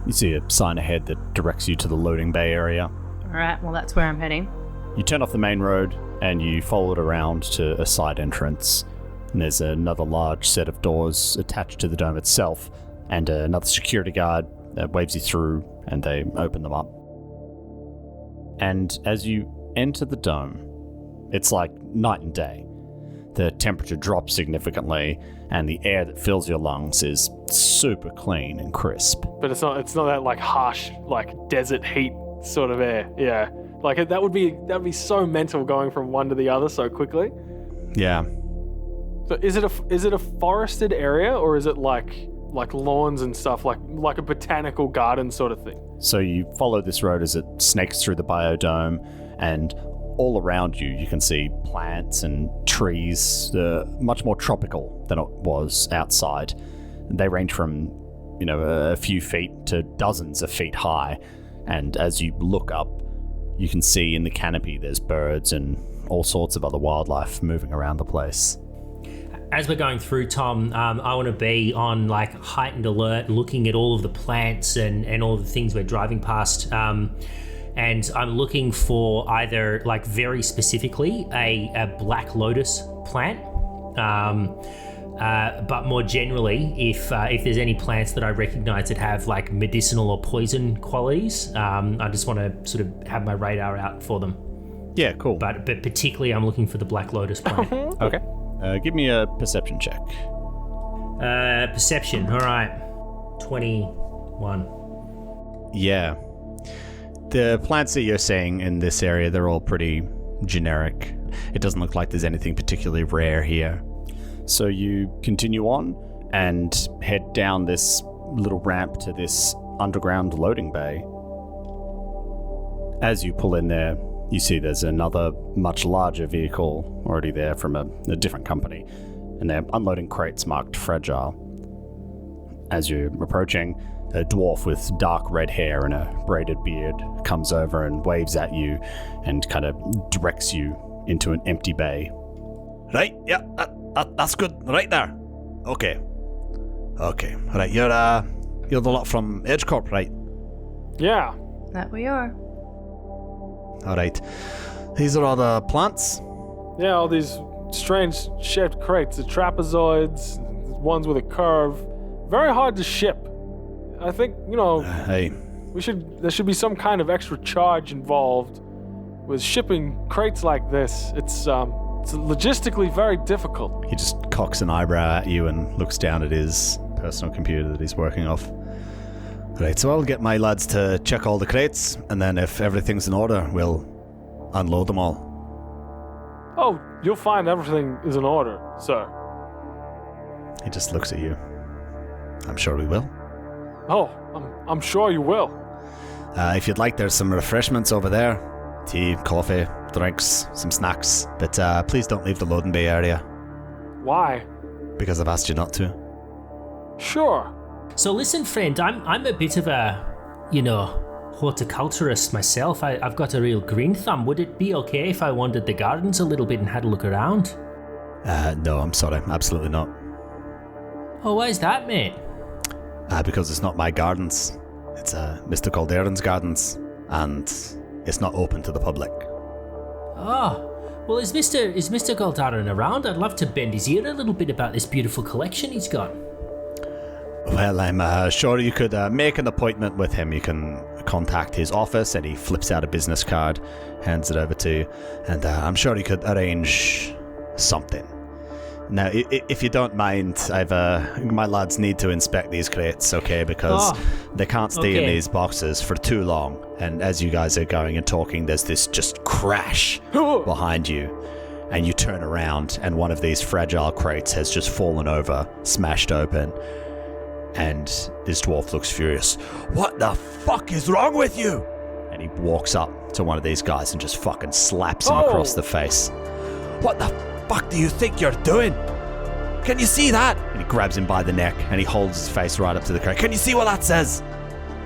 You see a sign ahead that directs you to the loading bay area. Alright, well that's where I'm heading. You turn off the main road, and you follow it around to a side entrance. And there's another large set of doors attached to the dome itself, and another security guard that waves you through, and they open them up. And as you enter the dome, it's like night and day. The temperature drops significantly, and the air that fills your lungs is super clean and crisp. But it's not that harsh, desert heat sort of air. Yeah. That would be so mental going from one to the other so quickly. Yeah. So is it a forested area, or is it like lawns and stuff, like a botanical garden sort of thing? So you follow this road as it snakes through the biodome, and all around you can see plants and trees, much more tropical than it was outside. They range from, a few feet to dozens of feet high, and as you look up, you can see in the canopy there's birds and all sorts of other wildlife moving around the place. As we're going through, Tom, I want to be on heightened alert, looking at all of the plants and all of the things we're driving past. And I'm looking for either very specifically a black lotus plant, but more generally, if there's any plants that I recognize that have medicinal or poison qualities, I just want to sort of have my radar out for them. Yeah, cool. But particularly, I'm looking for the black lotus plant. Okay. Give me a perception check. Perception, all right. 21. Yeah. The plants that you're seeing in this area, they're all pretty generic. It doesn't look like there's anything particularly rare here. So you continue on and head down this little ramp to this underground loading bay. As you pull in there, you see there's another much larger vehicle already there from a different company, and they're unloading crates marked fragile. As you're approaching, a dwarf with dark red hair and a braided beard comes over and waves at you and kind of directs you into an empty bay. Right, yeah, that's good, right there. Okay, right, you're the lot from EdgeCorp, right? Yeah. That we are. Alright, these are all the plants? Yeah, all these strange shaped crates, the trapezoids, ones with a curve. Very hard to ship. I think, Hey. there should be some kind of extra charge involved with shipping crates like this. It's logistically very difficult. He just cocks an eyebrow at you and looks down at his personal computer that he's working off. Right, so I'll get my lads to check all the crates, and then if everything's in order, we'll unload them all. Oh, you'll find everything is in order, sir. He just looks at you. I'm sure we will. Oh, I'm sure you will. If you'd like, there's some refreshments over there. Tea, coffee, drinks, some snacks. But please don't leave the loading bay area. Why? Because I've asked you not to. Sure. So listen, friend, I'm a bit of a, horticulturist myself. I've got a real green thumb. Would it be okay if I wandered the gardens a little bit and had a look around? No, I'm sorry. Absolutely not. Oh, why is that, mate? Because it's not my gardens. It's Mr. Calderon's gardens. And it's not open to the public. Oh, well, is Mr. Calderon around? I'd love to bend his ear a little bit about this beautiful collection he's got. Well, I'm sure you could make an appointment with him. You can contact his office, and he flips out a business card, hands it over to you, and I'm sure you could arrange something. Now, if you don't mind, my lads need to inspect these crates, okay? Because they can't stay in these boxes for too long. And as you guys are going and talking, there's this just crash behind you. And you turn around, and one of these fragile crates has just fallen over, smashed open. And this dwarf looks furious. What the fuck is wrong with you? And he walks up to one of these guys and just fucking slaps him across the face. What the fuck do you think you're doing? Can you see that? And he grabs him by the neck and he holds his face right up to the crate. Can you see what that says?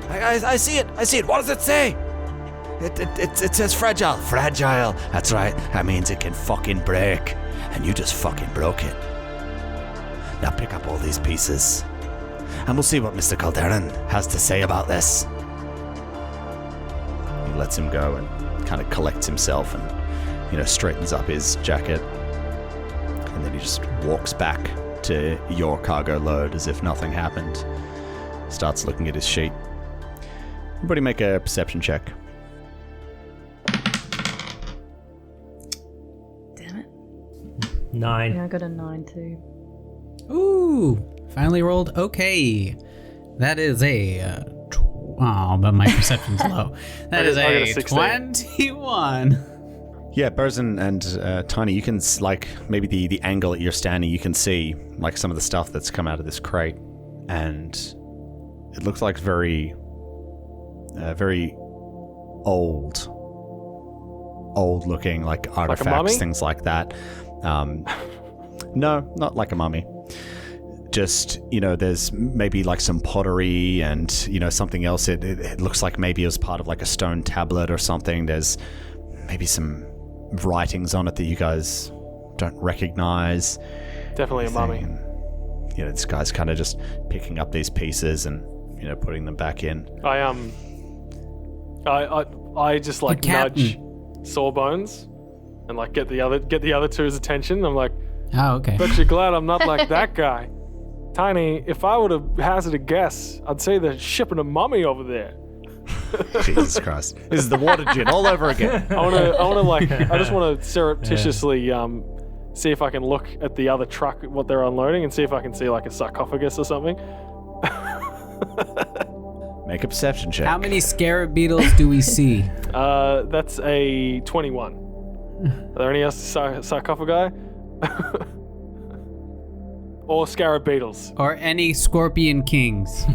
I see it. I see it. What does it say? It says fragile. Fragile. That's right. That means it can fucking break. And you just fucking broke it. Now pick up all these pieces. And we'll see what Mr. Calderon has to say about this. He lets him go and kind of collects himself and, straightens up his jacket. And then he just walks back to your cargo load as if nothing happened. Starts looking at his sheet. Everybody make a perception check. Damn it. 9. Yeah, I got a 9 too. Ooh, finally rolled okay. That is but my perception's low. That is a 21. Yeah, Berzin and Tiny, you can, maybe the angle that you're standing, you can see, some of the stuff that's come out of this crate. And it looks like very old looking, artifacts, things like that. No, not like a mummy. Just, there's maybe some pottery and, something else. It looks like maybe it was part of a stone tablet or something. There's maybe some writings on it that you guys don't recognize. Definitely a mummy. And, this guy's kind of just picking up these pieces and, putting them back in. I just nudge Sawbones and get the other two's attention. I'm like, oh, okay. Bet you're glad I'm not like that guy. Tiny, if I were to hazard a guess, I'd say they're shipping a mummy over there. Jesus Christ. This is the water gin all over again. I just want to surreptitiously see if I can look at the other truck, what they're unloading, and see if I can see a sarcophagus or something. Make a perception check. How many scarab beetles do we see? That's a 21. Are there any other sarcophagi? Or scarab beetles? Or any scorpion kings?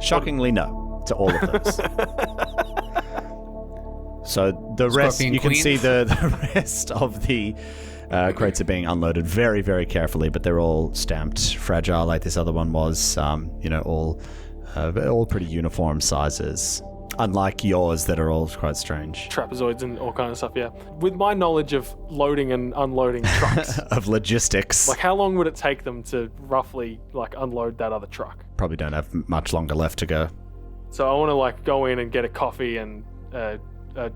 Shockingly, no to all of those. So the rest, Scorpion you can queen? see the rest of the crates are being unloaded very, very carefully, but they're all stamped fragile like this other one was. All pretty uniform sizes. Unlike yours that are all quite strange. Trapezoids and all kind of stuff, yeah. With my knowledge of loading and unloading trucks. Of logistics. How long would it take them to roughly, unload that other truck? Probably don't have much longer left to go. So I want to, go in and get a coffee and a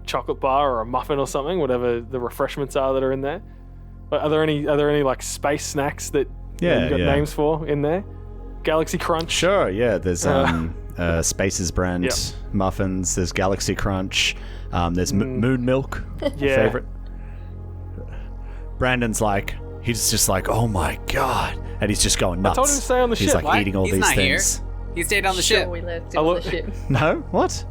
chocolate bar or a muffin or something, whatever the refreshments are that are in there. Are there any space snacks that you've got names for in there? Galaxy Crunch? Sure, yeah. There's Spaces brand muffins. There's Galaxy Crunch. There's Moon Milk. Favorite. Brandon's he's just oh my god, and he's just going nuts. I told him to stay on the He's ship. eating all He's these not things. He stayed on the Sure, ship. we left I him on look- the ship. No? What?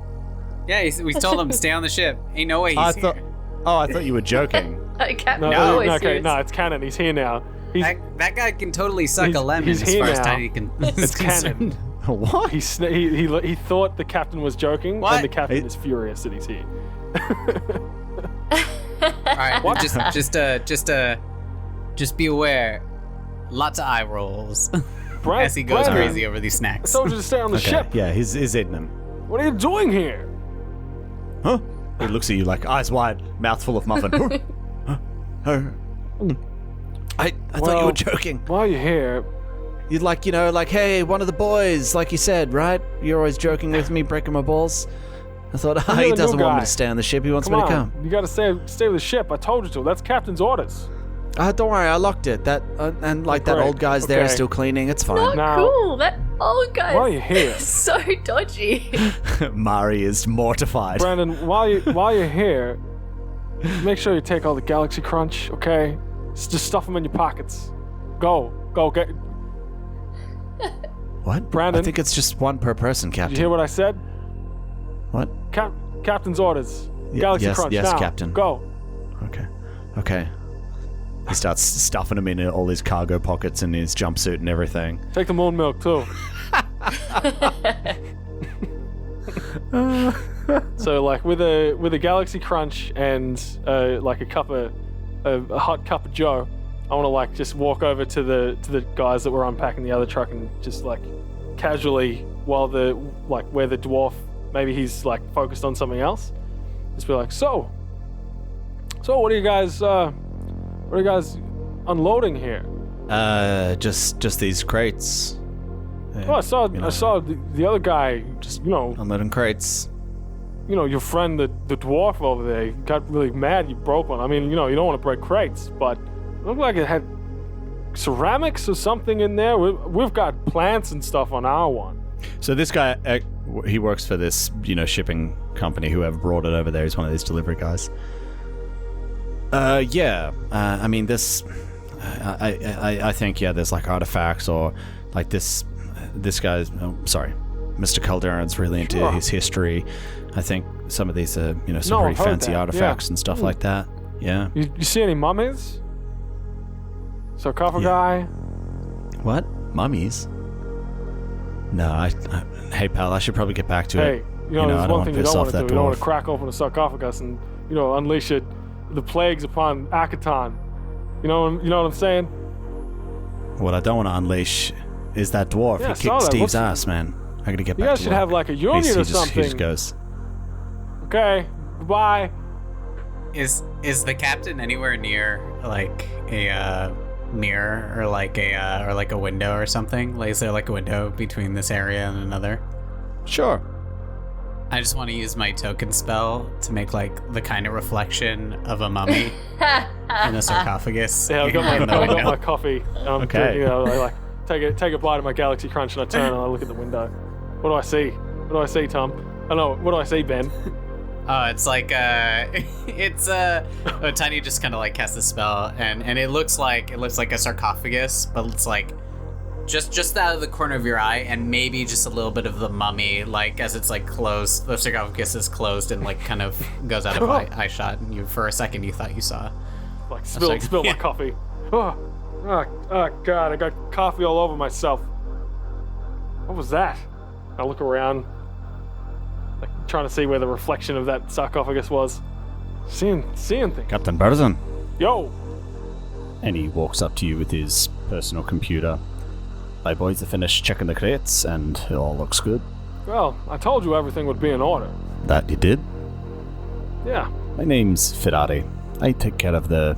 Yeah, we told him to stay on the ship. Ain't no way he's I here. thought. Oh, I thought you were joking. Captain, No, always okay, serious. no, it's canon. He's here now. He's That guy can totally suck a lemon he's as here far as now. Tiny can. it's canon. What? He thought the captain was joking, What? and the captain Hey. is furious that he's here. All right, just be aware. Lots of eye rolls as he goes Brandon, crazy over these I snacks. told you to stay on the Okay. ship. Yeah, he's eating them. What are you doing here? Huh? He looks at you like eyes wide, mouth full of muffin. Huh? I thought you Well- were joking. Why are you here? You'd like, hey, one of the boys, like you said, right? You're always joking with me, breaking my balls. I thought, You're he the new doesn't want me guy. to stay on the ship. He wants Come me to on, come. you gotta stay with the ship. I told you to. That's captain's orders. Don't worry, I locked it. That and like that Great. old guy's there Okay. still cleaning. It's fine. Not Now- cool. That old guy Why are you here? is so dodgy. Mari is mortified. Brandon, while you're here, make sure you take all the Galaxy Crunch, okay? Just stuff them in your pockets. Go get. Did What? Brandon? I think it's just one per person, Captain. you hear what I said? What? Captain's orders. Y- Galaxy yes- Crunch yes, now. Captain. Go. Okay. He starts stuffing them in all his cargo pockets and his jumpsuit and everything. Take the moon milk too. So like with a Galaxy Crunch and like a hot cup of Joe, I want to like just walk over to the guys that were unpacking the other truck and just like casually while where the dwarf maybe he's like focused on something else, just be like, so what are you guys unloading here? Just these crates. Oh, I saw the other guy just Unloading crates. your friend the dwarf over there he got really mad you broke one. I mean, you don't want to break crates, but it looked like it had ceramics or something in there. We've got plants and stuff on our one. So this guy, he works for this, shipping company. Whoever brought it over there, he's one of these delivery guys. Yeah. I mean, this. I think there's like artifacts or like this guy's. Oh, sorry, Mr. Calderon's really into Sure. his history. I think some of these are, some No, pretty I've heard fancy that, artifacts yeah. and stuff like that. Yeah. You see any mummies? Sarcophagi? What? Mummies? No, hey pal, I should probably get back to Hey, it. there's I don't one want thing to you piss don't off want to that do. You don't want dwarf. to crack open a sarcophagus and unleash the plagues upon Akiton. You know what I'm saying? What I don't want to unleash is that dwarf. Yeah, I He saw kicked that. Steve's What's- ass, man. I gotta get You back guys to should work. have like a union he or just something. goes. Okay, goodbye. Is the captain anywhere near like a mirror or like a window or something? Like, is there like a window between this area and another? Sure. I just want to use my token spell to make like the kind of reflection of a mummy in a sarcophagus. Yeah, I've got in the my window. coffee. And I'm Okay. I like take a bite of my Galaxy Crunch and I turn and I look at the window. What do I see? What do I see, Tom? I know. What do I see, Ben? Oh, it's like Tiny just kind of like casts a spell, and it looks like a sarcophagus, but it's like just out of the corner of your eye, and maybe just a little bit of the mummy, like as it's like closed, the sarcophagus is closed and like kind of goes out of eye shot, and you for a second you thought you saw. Like like- spill yeah. my coffee. Oh God! I got coffee all over myself. What was that? I look around, like trying to see where the reflection of that sarcophagus was. Seeing things. Captain Burton. Yo, And he walks up to you with his personal computer. My boys have finished checking the crates, and it all looks good. well, I told you everything would be in order. That you did. Yeah. My name's Ferrari. I take care of the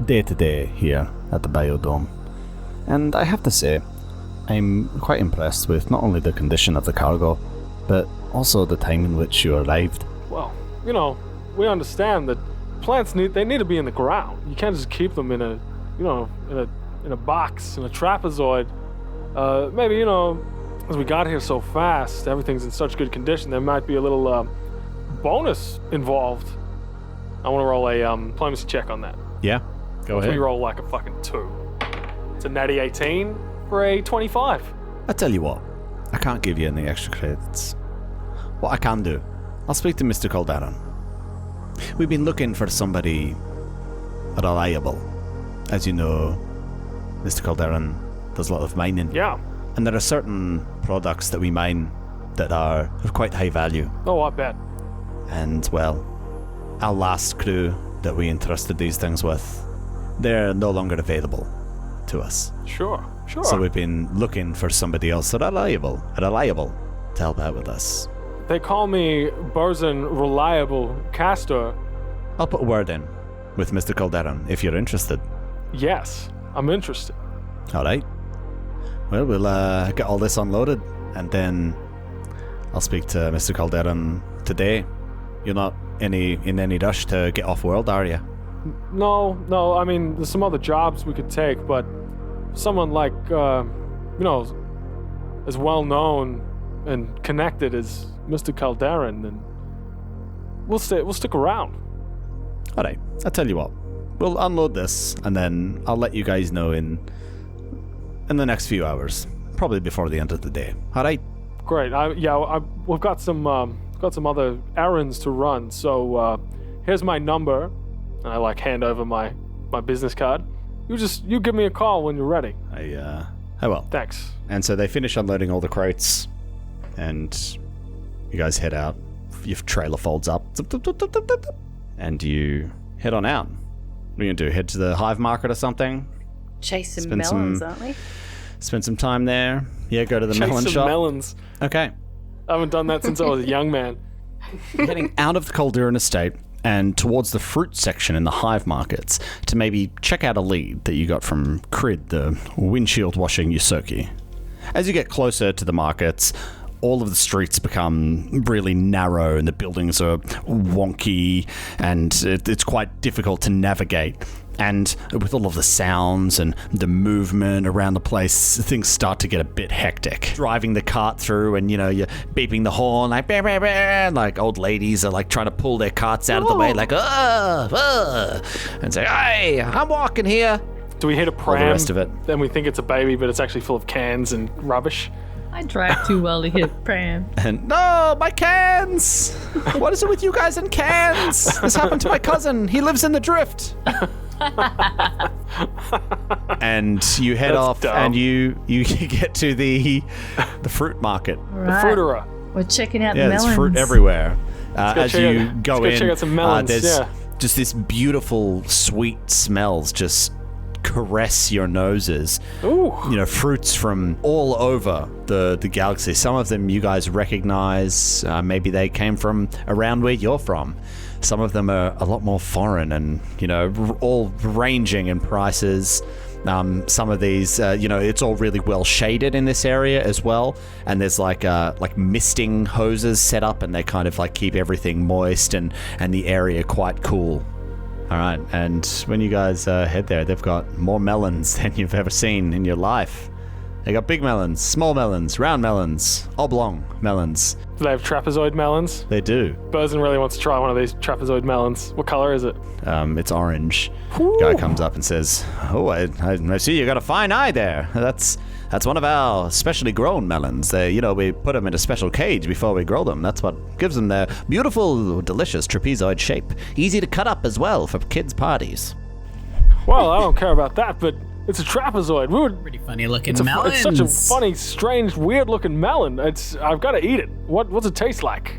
day-to-day here at the biodome. And I have to say, I'm quite impressed with not only the condition of the cargo, but also the time in which you arrived. Well, we understand that plants need to be in the ground. You can't just keep them in a box in a trapezoid. Maybe as we got here so fast, everything's in such good condition. There might be a little bonus involved. I want to roll a diplomacy check on that. Yeah, go We ahead. roll like a fucking 2. It's a natty 18 for a 25. I tell you what, I can't give you any extra credits. What I can do, I'll speak to Mr. Calderon. We've been looking for somebody reliable. As you know, Mr. Calderon does a lot of mining. Yeah. And there are certain products that we mine that are of quite high value. Oh, I bet. And, well, our last crew that we entrusted these things with, they're no longer available to us. Sure. So we've been looking for somebody else reliable to help out with us. They call me Bosun Reliable Castor. I'll put a word in with Mr. Calderon if you're interested. Yes, I'm interested. All right. Well, we'll get all this unloaded, and then I'll speak to Mr. Calderon today. You're not in any rush to get off world, are you? No, I mean, there's some other jobs we could take, but someone like, as well known and connected as Mr. Calderon, then we'll stick around. All right. I'll tell you what. We'll unload this, and then I'll let you guys know in the next few hours, probably before the end of the day. All right. Great. We've got some other errands to run. So here's my number, and I hand over my business card. You give me a call when you're ready. I will. Thanks. And so they finish unloading all the crates, and you guys head out. Your trailer folds up, and you head on out. What are you gonna do? Head to the hive market or something? Chase some melons, aren't we? Spend some time there. Yeah, go to the Chase melon some shop. melons. Okay. I haven't done that since I was a young man. You're heading out of the Calderon estate and towards the fruit section in the hive markets to maybe check out a lead that you got from Crid, the windshield washing Yusoki. As you get closer to the markets, all of the streets become really narrow and the buildings are wonky, and it's quite difficult to navigate. And with all of the sounds and the movement around the place, things start to get a bit hectic. Driving the cart through, and you're beeping the horn like bah, bah, bah, like old ladies are trying to pull their carts out of the way, like and say, "Hey, I'm walking here." Do we hit a pram? All the rest of it. Then we think it's a baby, but it's actually full of cans and rubbish. I drive too well to hit pram. And no, my cans! What is it with you guys and cans? This happened to my cousin. He lives in the drift. And you head That's off, dumb. and you get to the fruit market. The fruiterer. We're checking out Yeah, the there's melons. fruit everywhere. As check you out- go let's go in, check out some melons, there's yeah. just this beautiful, sweet smells just caress your noses. Ooh. Fruits from all over the galaxy. Some of them you guys recognize. Maybe they came from around where you're from. Some of them are a lot more foreign and, all ranging in prices. Some of these, it's all really well shaded in this area as well. And there's like misting hoses set up, and they kind of keep everything moist and the area quite cool. All right, and when you guys head there, they've got more melons than you've ever seen in your life. They got big melons, small melons, round melons, oblong melons. Do they have trapezoid melons? They do. Bosun really wants to try one of these trapezoid melons. What color is it? It's orange. Guy comes up and says, "Oh, I see you got a fine eye there. That's one of our specially grown melons. We put them in a special cage before we grow them. That's what gives them their beautiful, delicious trapezoid shape. Easy to cut up as well for kids' parties." Well, I don't care about that, but it's a trapezoid. Pretty funny looking It's melons. such a funny, strange, weird-looking melon. I've got to eat it. What's it taste like?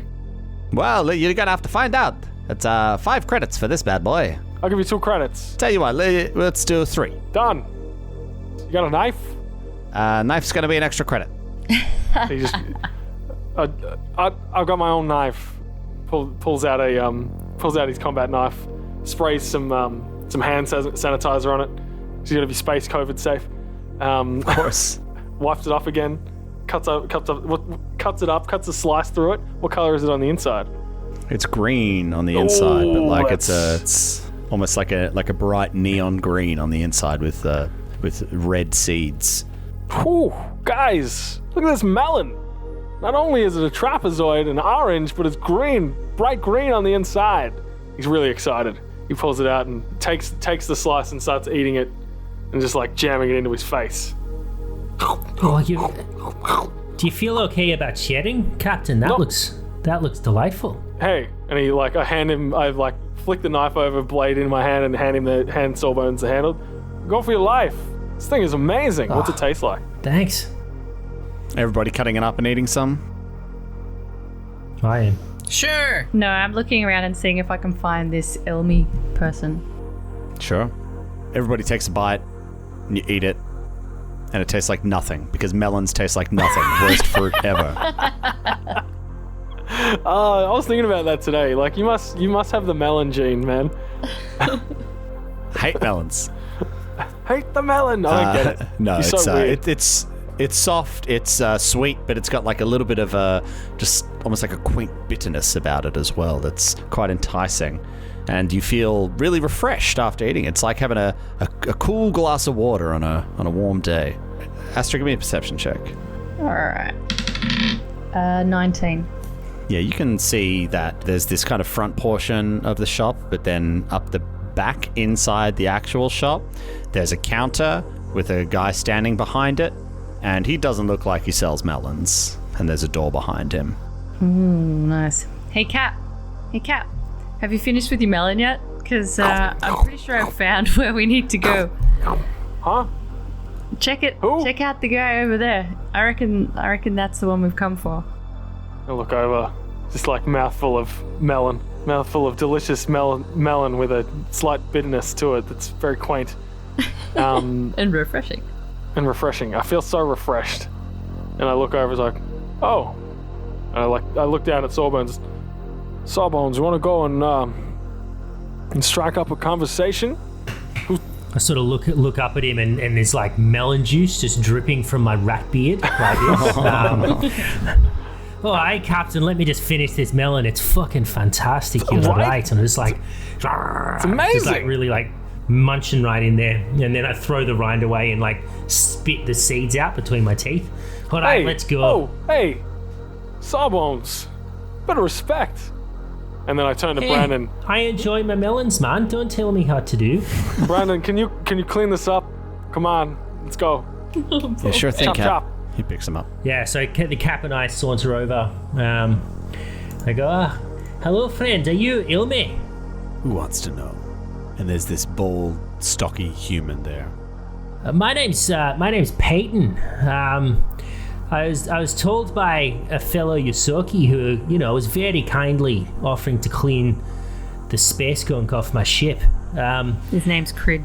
Well, you're gonna have to find out. It's 5 credits for this bad boy. I'll give you 2 credits. Tell you what, let's do 3. Done. You got a knife? Knife's gonna be an extra credit. He just. I've got my own knife. Pulls out his combat knife. Sprays some hand sanitizer on it. He's got to be space COVID safe. Of course. Wipes it off again. Cuts it up. Cuts a slice through it. What color is it on the inside? It's green on the inside, but Ooh, it's almost like a bright neon green on the inside with red seeds. Whew, guys, look at this melon. Not only is it a trapezoid and orange, but it's green, bright green on the inside. He's really excited. He pulls it out and takes the slice and starts eating it, and just jamming it into his face. Oh, Do you feel okay about sharing, Captain? That No. looks delightful. Hey, and I flick the knife over, blade in my hand, and hand him the hand sawbones the handle. Go for your life. This thing is amazing. What's it taste like? Thanks. Everybody cutting it up and eating some? I am. Sure. No, I'm looking around and seeing if I can find this Elmi person. Sure. Everybody takes a bite, and you eat it, and it tastes like nothing, because melons taste like nothing. Worst fruit ever. I was thinking about that today. Like, you must have the melon gene, man. Hate melons. Hate the melon. I don't get it. No, You're it's so weird. it's soft, it's sweet, but it's got like a little bit of just almost like a quaint bitterness about it as well. That's quite enticing, and you feel really refreshed after eating it. It's like having a cool glass of water on a warm day. Astra, give me a perception check. All right. 19. Yeah, you can see that there's this kind of front portion of the shop, but then up the back inside the actual shop, there's a counter with a guy standing behind it, and he doesn't look like he sells melons, and there's a door behind him. Nice. Hey, Cap. Have you finished with your melon yet? Because I'm pretty sure I've found where we need to go. Huh? Check it. Who? Check out the guy over there. I reckon that's the one we've come for. I look over. Just like mouthful of delicious melon with a slight bitterness to it that's very quaint. And refreshing. And refreshing. I feel so refreshed. And I look over, it's like, oh. And I look down at Sawbones. Sawbones, you want to go and strike up a conversation? I sort of look up at him, and there's like melon juice just dripping from my rat beard like this. Oh, hey, Captain, let me just finish this melon. It's fucking fantastic. You're right. And I'm just like, It's amazing. just like really like munching right in there. And then I throw the rind away and like spit the seeds out between my teeth. All right, let's go. Oh, hey, Sawbones, bit of respect. And then I turn to Brandon. I enjoy my melons, man. Don't tell me how to do. Brandon, can you clean this up? Come on, let's go. Yeah, sure thing, Chop, Cap. chop. He picks him up. Yeah, so the Cap and I saunter over. I go, hello, friend. Are you Ilmi? Who wants to know? And there's this bold, stocky human there. My name's Peyton. I was told by a fellow Yosoki who, was very kindly offering to clean the space gunk off my ship. His name's Crid.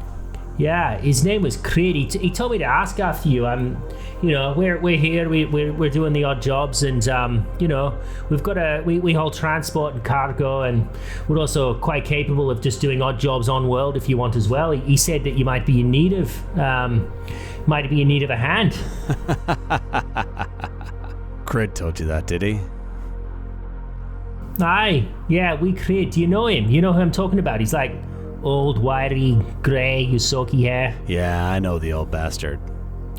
Yeah, his name was Crid. He told me to ask after you. We're here. We're doing the odd jobs, and we've got we haul transport and cargo, and we're also quite capable of just doing odd jobs on world if you want as well. He said that you might be in need of a hand. Crid told you that, did he? Aye, yeah, we Crid. Do you know him? You know who I'm talking about? He's like old, wiry, grey, Yosoki hair. Yeah, I know the old bastard.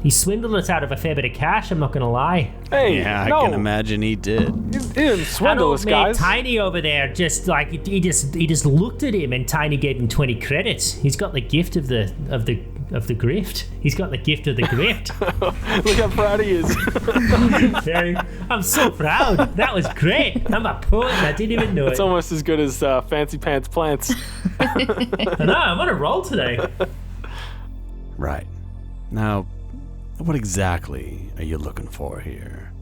He swindled us out of a fair bit of cash, I'm not gonna lie. Hey, Yeah, no, I can imagine he did. he didn't swindle us, That old mate guys. Tiny over there, just like he just looked at him, and Tiny gave him 20 credits. He's got the gift of the grift. He's got the gift of the grift. Look how proud he is. I'm so proud. That was great. I'm a poet and I didn't even know It's it. almost as good as Fancy Pants Plants. I know, I'm on a roll today. Right. Now, what exactly are you looking for here?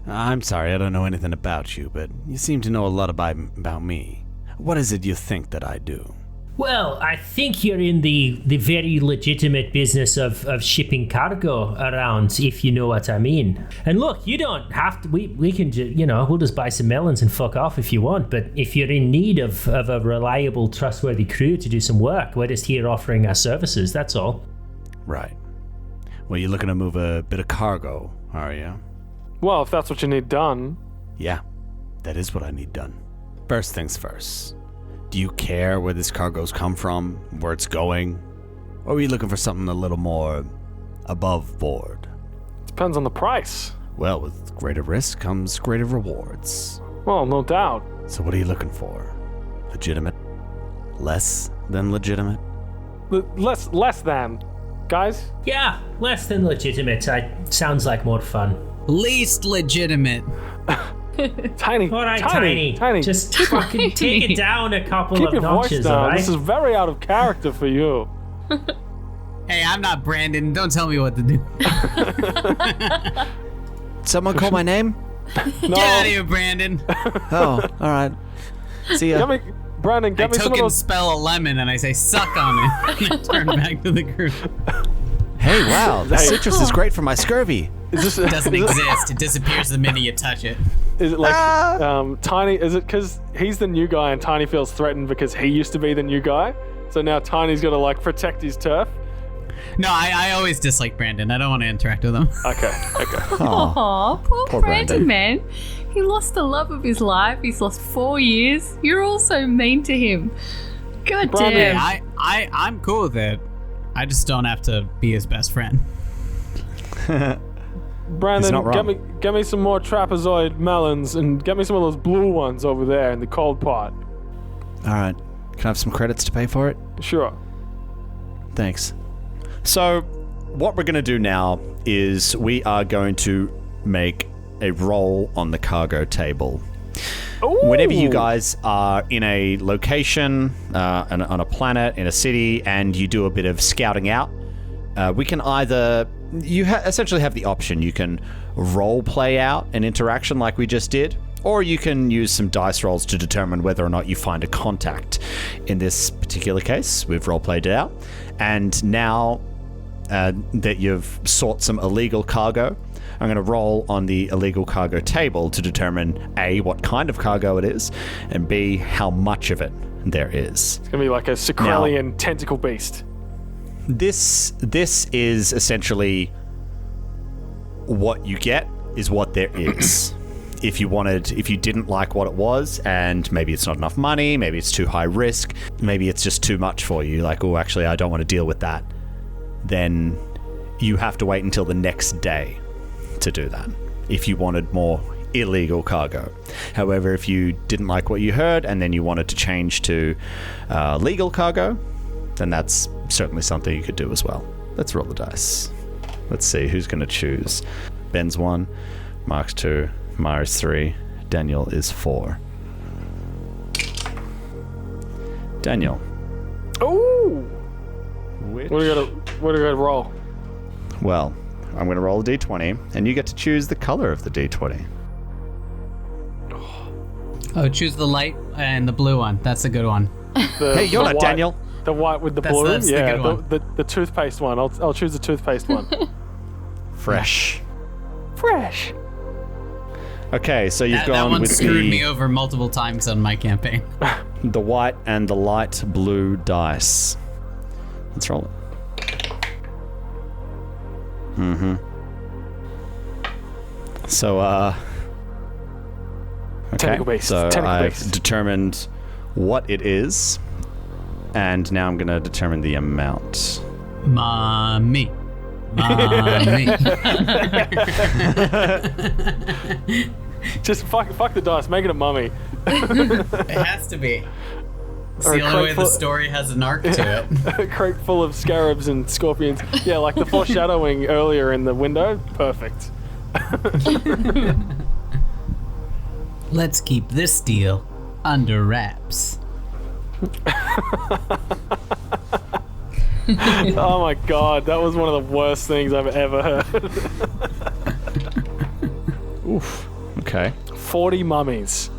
I'm sorry, I don't know anything about you, but you seem to know a lot about me. What is it you think that I do? Well, I think you're in the very legitimate business of shipping cargo around, if you know what I mean. And look, you don't have to, we can we'll just buy some melons and fuck off if you want, but if you're in need of a reliable, trustworthy crew to do some work, we're just here offering our services, that's all. Right. Well, you're looking to move a bit of cargo, are you? Well, if that's what you need done. Yeah, that is what I need done. First things first. Do you care where this cargo's come from, where it's going? Or are you looking for something a little more above board? Depends on the price. Well, with greater risk comes greater rewards. Well, no doubt. So what are you looking for? Legitimate? Less than legitimate? Less than. Guys? Yeah, less than legitimate. Sounds like more fun. least legitimate. Tiny. All right, Tiny. Just fucking take it down a couple Keep of your voice notches, down. alright? This is very out of character for you. Hey, I'm not Brandon. Don't tell me what to do. Someone call my name? No. Get out of here, Brandon. Oh, all right. See ya. Brandon, I get me some of token those. spell a lemon and I say suck on it. And I turn back to the group. Hey, wow, the Hey. citrus is great for my scurvy. Is It doesn't exist. It disappears the minute you touch it. Is it like Tiny? Is it because he's the new guy and Tiny feels threatened because he used to be the new guy? So now Tiny's got to like protect his turf. No, I always dislike Brandon. I don't want to interact with him. Okay. Aw, poor Brandon. Brandon, man. He lost the love of his life. He's lost 4 years. You're all so mean to him. God Brandon, damn. I'm cool with it. I just don't have to be his best friend. Brandon, not wrong. get me some more trapezoid melons and get me some of those blue ones over there in the cold pot. All right. Can I have some credits to pay for it? Sure. Thanks. So, what we're going to do now is we are going to make a roll on the cargo table. Ooh. Whenever you guys are in a location, on a planet, in a city, and you do a bit of scouting out, we can either... You essentially have the option. You can role play out an interaction like we just did, or you can use some dice rolls to determine whether or not you find a contact. In this particular case, we've role played it out, and now that you've sought some illegal cargo, I'm going to roll on the illegal cargo table to determine A, what kind of cargo it is, and B, how much of it there is. It's gonna be like a Sacrelian tentacle beast. This is essentially what you get is what there is. If you didn't like what it was, and maybe it's not enough money, maybe it's too high risk, maybe it's just too much for you, like, oh, actually, I don't want to deal with that, then you have to wait until the next day to do that, if you wanted more illegal cargo. However, if you didn't like what you heard, and then you wanted to change to legal cargo, then that's certainly something you could do as well. Let's roll the dice. Let's see who's going to choose. Ben's 1, Mark's 2, Myers 3, Daniel is 4. Daniel. Ooh. Which? What do you gotta roll? Well, I'm going to roll a d20, and you get to choose the color of the d20. Oh, choose the light and the blue one. That's a good one. Hey, you're not white, Daniel. The white with the That's- blue? that's the yeah, good one. the toothpaste one. I'll choose the toothpaste one. Fresh. Fresh. Okay, so you've That gone one with screwed me the over multiple times on my campaign. white and the light blue dice. Let's roll it. So, okay. Tentacle beast, So tentacle I've beast. determined what it is, and now I'm going to determine the amount. Mommy. Mommy. Just fuck the dice. Make it a mummy. It has to be. It's Or the a only way crate the full- story has an arc to it. A crate full of scarabs and scorpions. Yeah, like the foreshadowing earlier in the window. Perfect. Let's keep this deal under wraps. Oh my god, that was one of the worst things I've ever heard. Oof. Okay. 40 mummies.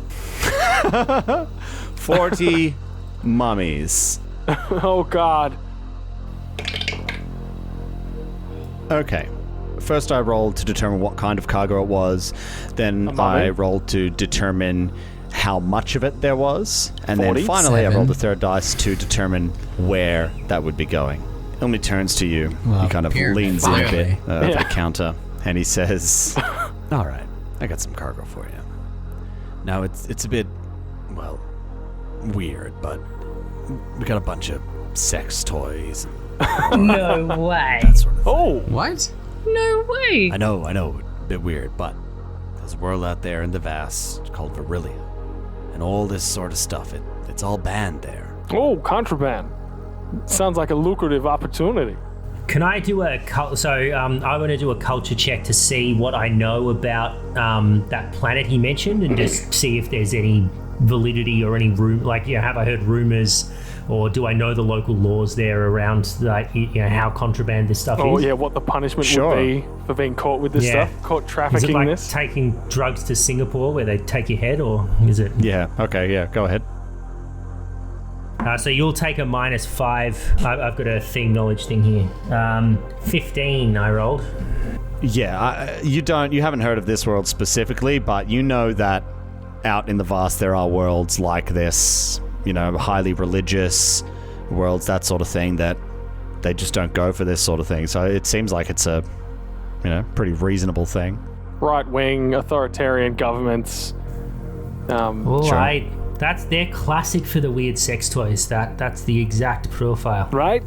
40 mummies. Oh god. Okay. First I rolled to determine what kind of cargo it was. Then mummy? I rolled to determine how much of it there was. And then 40? finally I rolled the 7. third dice to determine where that would be going. Elmy turns to you. Well, he kind of pyramid, leans in a bit clearly. over Yeah. the counter. And he says, all right, I got some cargo for you. Now it's a bit, well, weird, but we got a bunch of sex toys and No way. that sort of thing. Oh! What? No way. I know, a bit weird, but there's a world out there in the vast called Virilia, and all this sort of stuff, it's all banned there. Oh, contraband. Sounds like a lucrative opportunity. Can I do a I want to do a culture check to see what I know about that planet he mentioned, and just see if there's any validity or any have I heard rumors, or do I know the local laws there around how contraband this stuff is? Oh yeah, what the punishment would be for being caught with this stuff? Caught trafficking is it like this? Taking drugs to Singapore where they take your head, or is it? Yeah. Okay. Yeah. Go ahead. So you'll take a -5. I've got a thing knowledge thing here. 15 I rolled. Yeah. You haven't heard of this world specifically, but you know that out in the vast there are worlds like this, highly religious worlds, that sort of thing, that they just don't go for this sort of thing. So it seems like it's a, pretty reasonable thing. Right-wing authoritarian governments. Sure. They're classic for the weird sex toys. That's the exact profile. Right?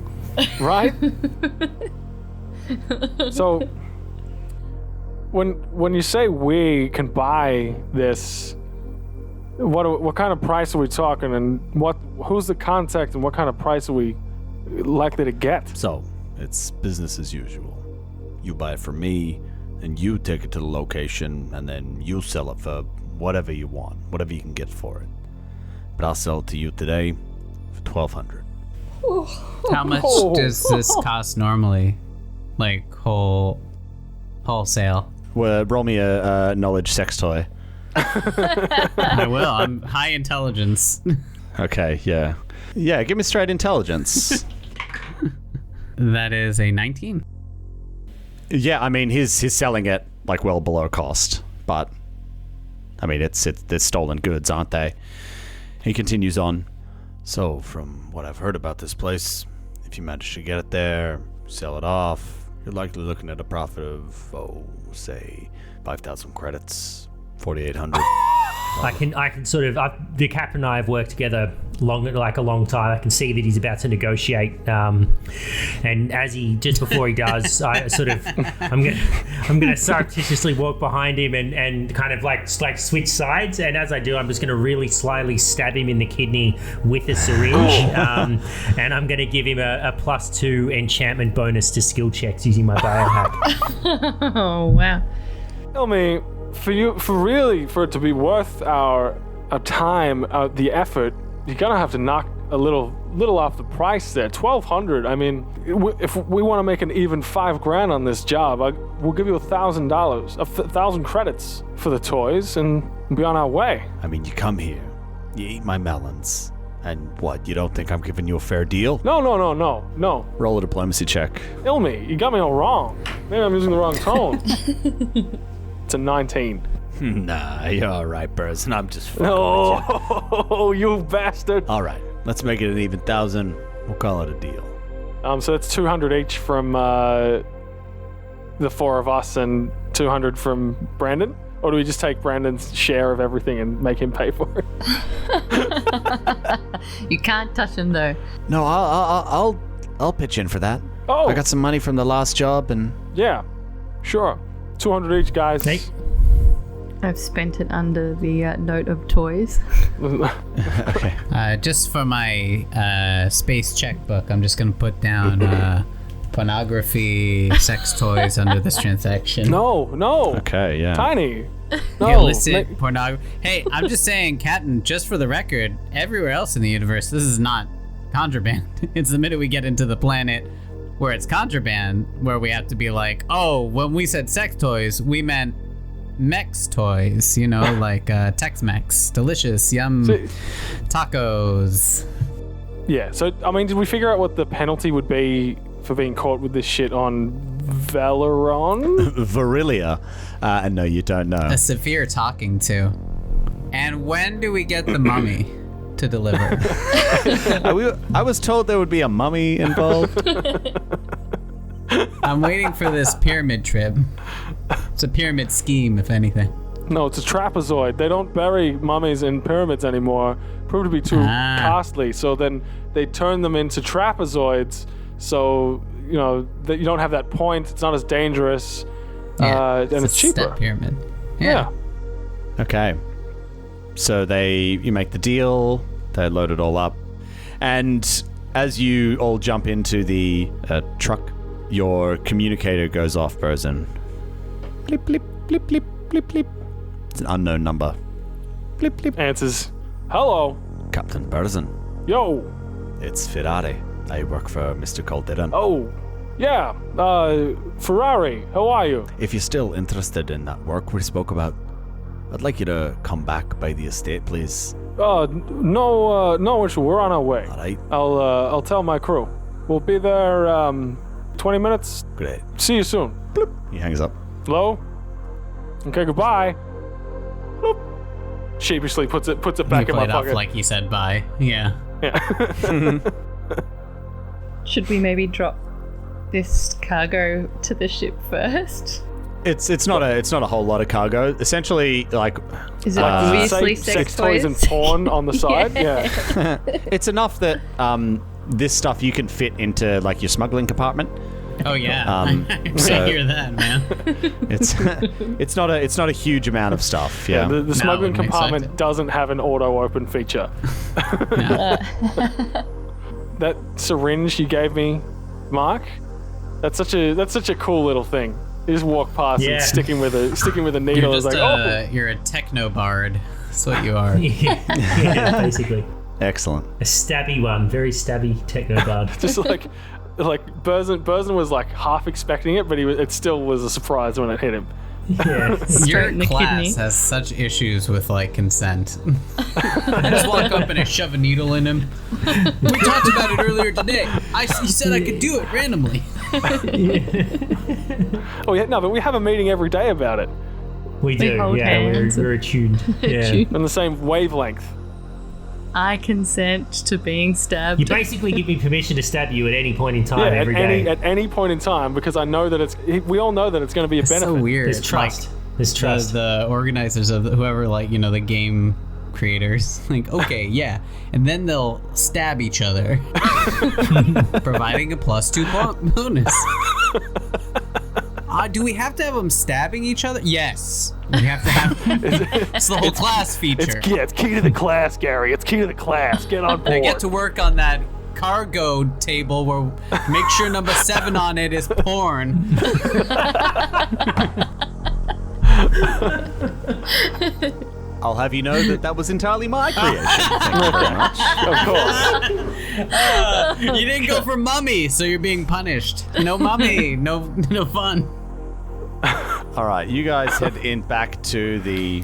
So when you say we can buy this, what kind of price are we talking, and who's the contact, and what kind of price are we likely to get? So, it's business as usual. You buy it from me, and you take it to the location, and then you sell it for whatever you want, whatever you can get for it. But I'll sell it to you today for $1,200. How much does this cost normally? Like wholesale? Well, roll me a knowledge sex toy. I will. I'm high intelligence. Okay, yeah. Yeah, give me straight intelligence. That is a 19. Yeah, I mean, he's selling it like well below cost, but I mean, they're stolen goods, aren't they? He continues on. So, from what I've heard about this place, if you manage to get it there, sell it off, you're likely looking at a profit of, say, 5,000 credits, 4,800. I can sort of, the captain and I have worked together a long time. I can see that he's about to negotiate, and just before he does, I'm gonna surreptitiously walk behind him and kind of like switch sides. And as I do, I'm just gonna really slyly stab him in the kidney with a syringe, and I'm gonna give him a +2 enchantment bonus to skill checks using my biohack. Oh wow! Tell me, for it to be worth our time, the effort, you're gonna have to knock a little off the price there. 1,200. I mean, if we want to make an even $5,000 on this job, we'll give you $1,000, 1,000 credits for the toys, and be on our way. I mean, you come here, you eat my melons, and what? You don't think I'm giving you a fair deal? No. Roll a diplomacy check. Ilmi, you got me all wrong. Maybe I'm using the wrong tone. It's a 19. Nah, you're all right, Burrs, and I'm just fucking with you. Oh, you bastard. All right, let's make it an even 1,000. We'll call it a deal. So that's 200 each from the four of us, and 200 from Brandon? Or do we just take Brandon's share of everything and make him pay for it? You can't touch him though. No, I'll pitch in for that. Oh, I got some money from the last job, and yeah, sure. 200 each, guys. Hey. I've spent it under the note of toys. okay. Just for my space checkbook, I'm just gonna put down pornography, sex toys under this transaction. No. Okay, yeah. Tiny. No. Illicit pornography. Hey, I'm just saying, Captain, just for the record, everywhere else in the universe, this is not contraband. It's the minute we get into the planet where it's contraband, where we have to be like, oh, when we said sex toys, we meant Mex toys, like Tex-Mex, delicious, yum, tacos. Yeah, so, I mean, did we figure out what the penalty would be for being caught with this shit on Valeron? Virilia. No, you don't know. A severe talking to. And when do we get the mummy to deliver? I was told there would be a mummy involved. I'm waiting for this pyramid trip. It's a pyramid scheme, if anything. No, it's a trapezoid. They don't bury mummies in pyramids anymore. Proved to be too costly. So then they turn them into trapezoids. So, that you don't have that point. It's not as dangerous. And it's cheaper. Step pyramid. Yeah. Okay. So you make the deal. They load it all up. And as you all jump into the truck, your communicator goes off, Berzin. Blip, blip, blip, blip, blip, blip. It's an unknown number. Blip, blip. Answers, hello. Captain Berzin, Yo. it's Ferrari. I work for Mr. Calderon. Oh, yeah. Ferrari, how are you? If you're still interested in that work we spoke about, I'd like you to come back by the estate, please. No issue. We're on our way. All right? I'll tell my crew. We'll be there 20 minutes. Great. See you soon. Bloop. He hangs up. Hello? Okay, goodbye. Bloop. Sheepishly puts it back You in my played off pocket. like he said bye. Yeah. Yeah. Should we maybe drop this cargo to the ship first? It's not a whole lot of cargo. Essentially, like Is it Does it obviously say sex toys and porn on the side? Yeah. it's enough that this stuff you can fit into like your smuggling compartment. Oh yeah. I so- hear that, man. It's not a huge amount of stuff. Yeah. The smuggling wouldn't compartment expect it. doesn't have an auto open feature. No. That syringe you gave me, Mark, that's such a cool little thing. You just walk past Yeah. and sticking with a needle. You're It's just like, you're a techno bard. That's what you are. Yeah, basically. Excellent. A stabby one, very stabby techno bard. just like Berzin was like half expecting it, but it still was a surprise when it hit him. Yeah. Your in the class kidney. has such issues with like consent. I just walk up and I shove a needle in him. We talked about it earlier today. He said I could do it randomly. Oh yeah, no, but we have a meeting every day about it We do, hold yeah, hands. we're attuned. Yeah. on the same wavelength. I consent to being stabbed. You basically give me permission to stab you at any point in time Yeah, every day. at any point in time, because I know that we all know that it's going to be a It's benefit. so weird. There's trust. There's Like, trust. the organizers of whoever, like, you know, the game creators, like, okay, yeah, and then they'll stab each other, providing a +2 bonus. Do we have to have them stabbing each other? Yes. We have to have. It's the whole class feature. It's key to the class, Gary. It's key to the class. Get on board. I get to work on that cargo table where make sure number 7 on it is porn. I'll have you know that was entirely my creation. Thank you very much. Of course. You didn't go for mummy, so you're being punished. No mummy, no fun. All right, you guys head in back to the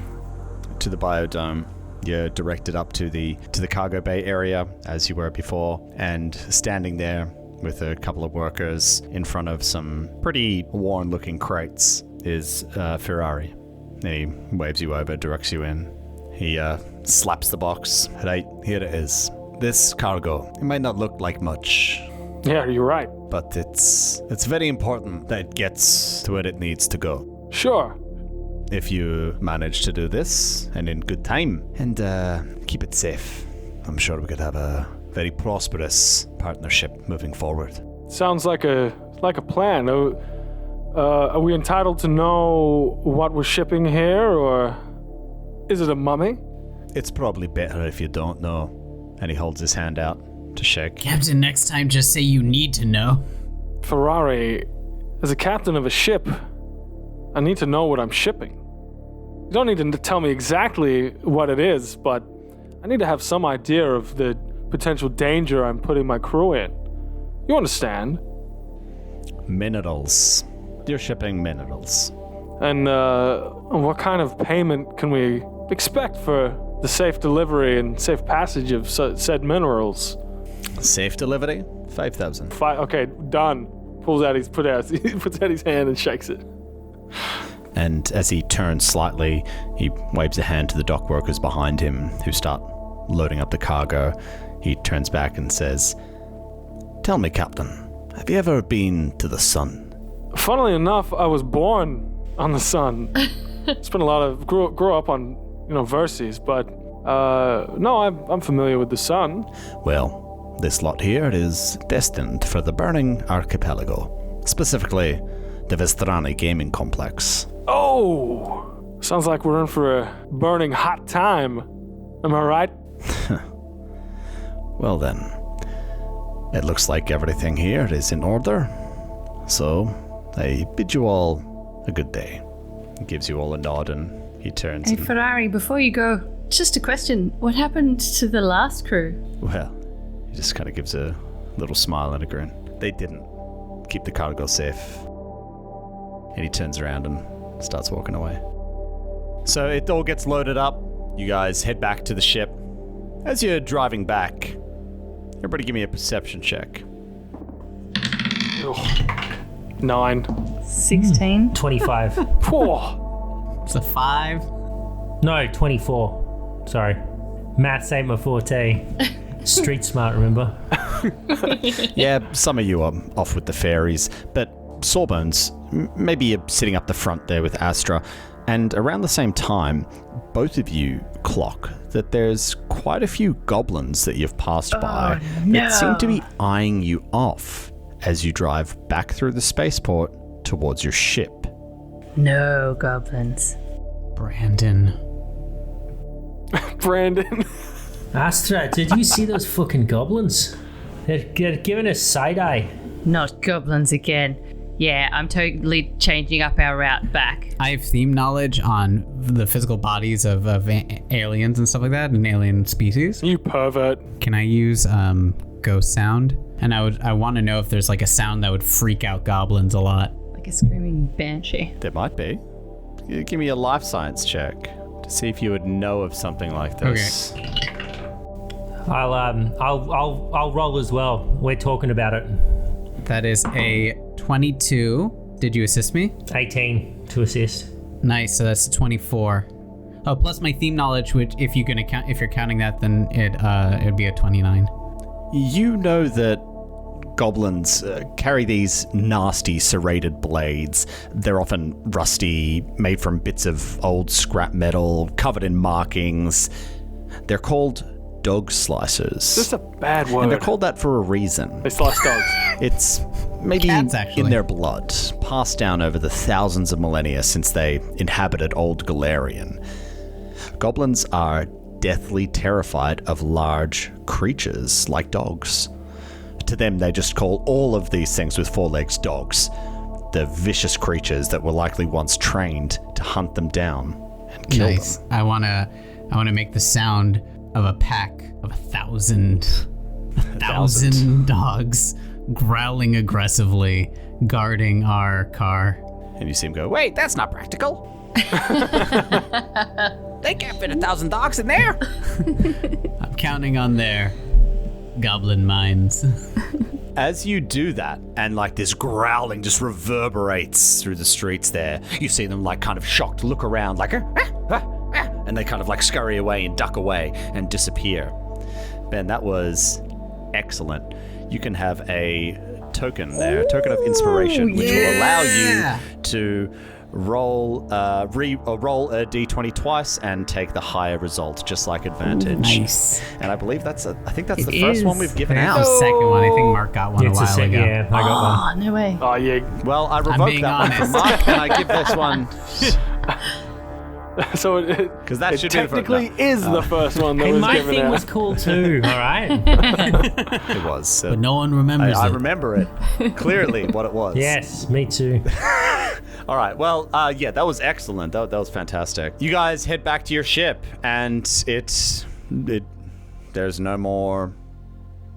biodome. You're directed up to the cargo bay area as you were before, and standing there with a couple of workers in front of some pretty worn-looking crates is Ferrari. He waves you over, directs you in. He slaps the box. Right, here it is. This cargo, it might not look like much, Yeah, you're right. but it's very important that it gets to where it needs to go. Sure. If you manage to do this, and in good time, and keep it safe, I'm sure we could have a very prosperous partnership moving forward. Sounds like a plan. Are we entitled to know what we're shipping here, or is it a mummy? It's probably better if you don't know. And he holds his hand out to shake. Captain, next time just say you need to know. Ferrari, as a captain of a ship, I need to know what I'm shipping. You don't need to tell me exactly what it is, but I need to have some idea of the potential danger I'm putting my crew in. You understand? Minerals. You're shipping minerals. And what kind of payment can we expect for the safe delivery and safe passage of said minerals? Safe delivery? 5,000. Okay, done. Puts out his hand and shakes it. And as he turns slightly, he waves a hand to the dock workers behind him who start loading up the cargo. He turns back and says, "Tell me, Captain, have you ever been to the sun?" Funnily enough, I was born on the sun. Spent a lot of grew up on verses, but no, I'm familiar with the sun. Well, this lot here is destined for the Burning Archipelago, specifically the Vestrani Gaming Complex. Oh, sounds like we're in for a burning hot time. Am I right? Well then, it looks like everything here is in order. So, I bid you all a good day. He gives you all a nod and he turns Hey, and, Ferrari, before you go, just a question. What happened to the last crew? well, he just kind of gives a little smile and a grin. They didn't keep the cargo safe. And he turns around and starts walking away. So it all gets loaded up. You guys head back to the ship. As you're driving back, everybody give me a perception check. Ugh. 9. 16. 25. Whoa. It's a 5. No, 24. Sorry. Maths ain't my forte. Street smart, remember? Yeah, some of you are off with the fairies, but Sawbones, maybe you're sitting up the front there with Astra, and around the same time, both of you clock that there's quite a few goblins that you've passed by that seem to be eyeing you off as you drive back through the spaceport towards your ship. No goblins. Brandon. Brandon. Astra, did you see those fucking goblins? They're giving us side-eye. Not goblins again. Yeah, I'm totally changing up our route back. I have theme knowledge on the physical bodies of aliens and stuff like that, and alien species. You pervert. Can I use ghost sound? And I want to know if there's like a sound that would freak out goblins a lot. Like a screaming banshee. There might be. Give me a life science check to see if you would know of something like this. Okay. I'll roll as well. We're talking about it. That is a 22. Did you assist me? 18 to assist. Nice. So that's a 24. Oh, plus my theme knowledge, which if you're counting that, then it'd be a 29. You know that goblins carry these nasty serrated blades. They're often rusty, made from bits of old scrap metal, covered in markings. They're called dog slicers. Just a bad word. And they're called that for a reason. They slice dogs. It's maybe Cats, actually. in their blood, passed down over the thousands of millennia since they inhabited old Galarian. Goblins are deathly terrified of large creatures like dogs. To them, they just call all of these things with 4 legs dogs. The vicious creatures that were likely once trained to hunt them down and kill Nice. them. I wanna make the sound of a pack of 1,000 dogs growling aggressively, guarding our car. And you see him go, wait, that's not practical. They can't fit 1,000 dogs in there. I'm counting on their goblin minds. As you do that, and like this growling just reverberates through the streets there, you see them like kind of shocked look around like, and they kind of like scurry away and duck away and disappear. Ben, that was excellent. You can have a token there, a token of inspiration, which will allow you to roll a d20 twice and take the higher result, just like advantage. Nice. And I believe I think that's the first one we've given I think out. the second one. I think Mark got one a while ago. Yeah, I got Oh, no way. Oh, yeah. Well, I revoked being that one from honest. Mark, and I give this one So it because that should technically is the first one that one. Hey, was my given thing out. was cool too, alright? It was. But no one remembers I it. remember it clearly what it was. Yes, me too. All right. Well, yeah, that was excellent. That was fantastic. You guys head back to your ship, and there's no more,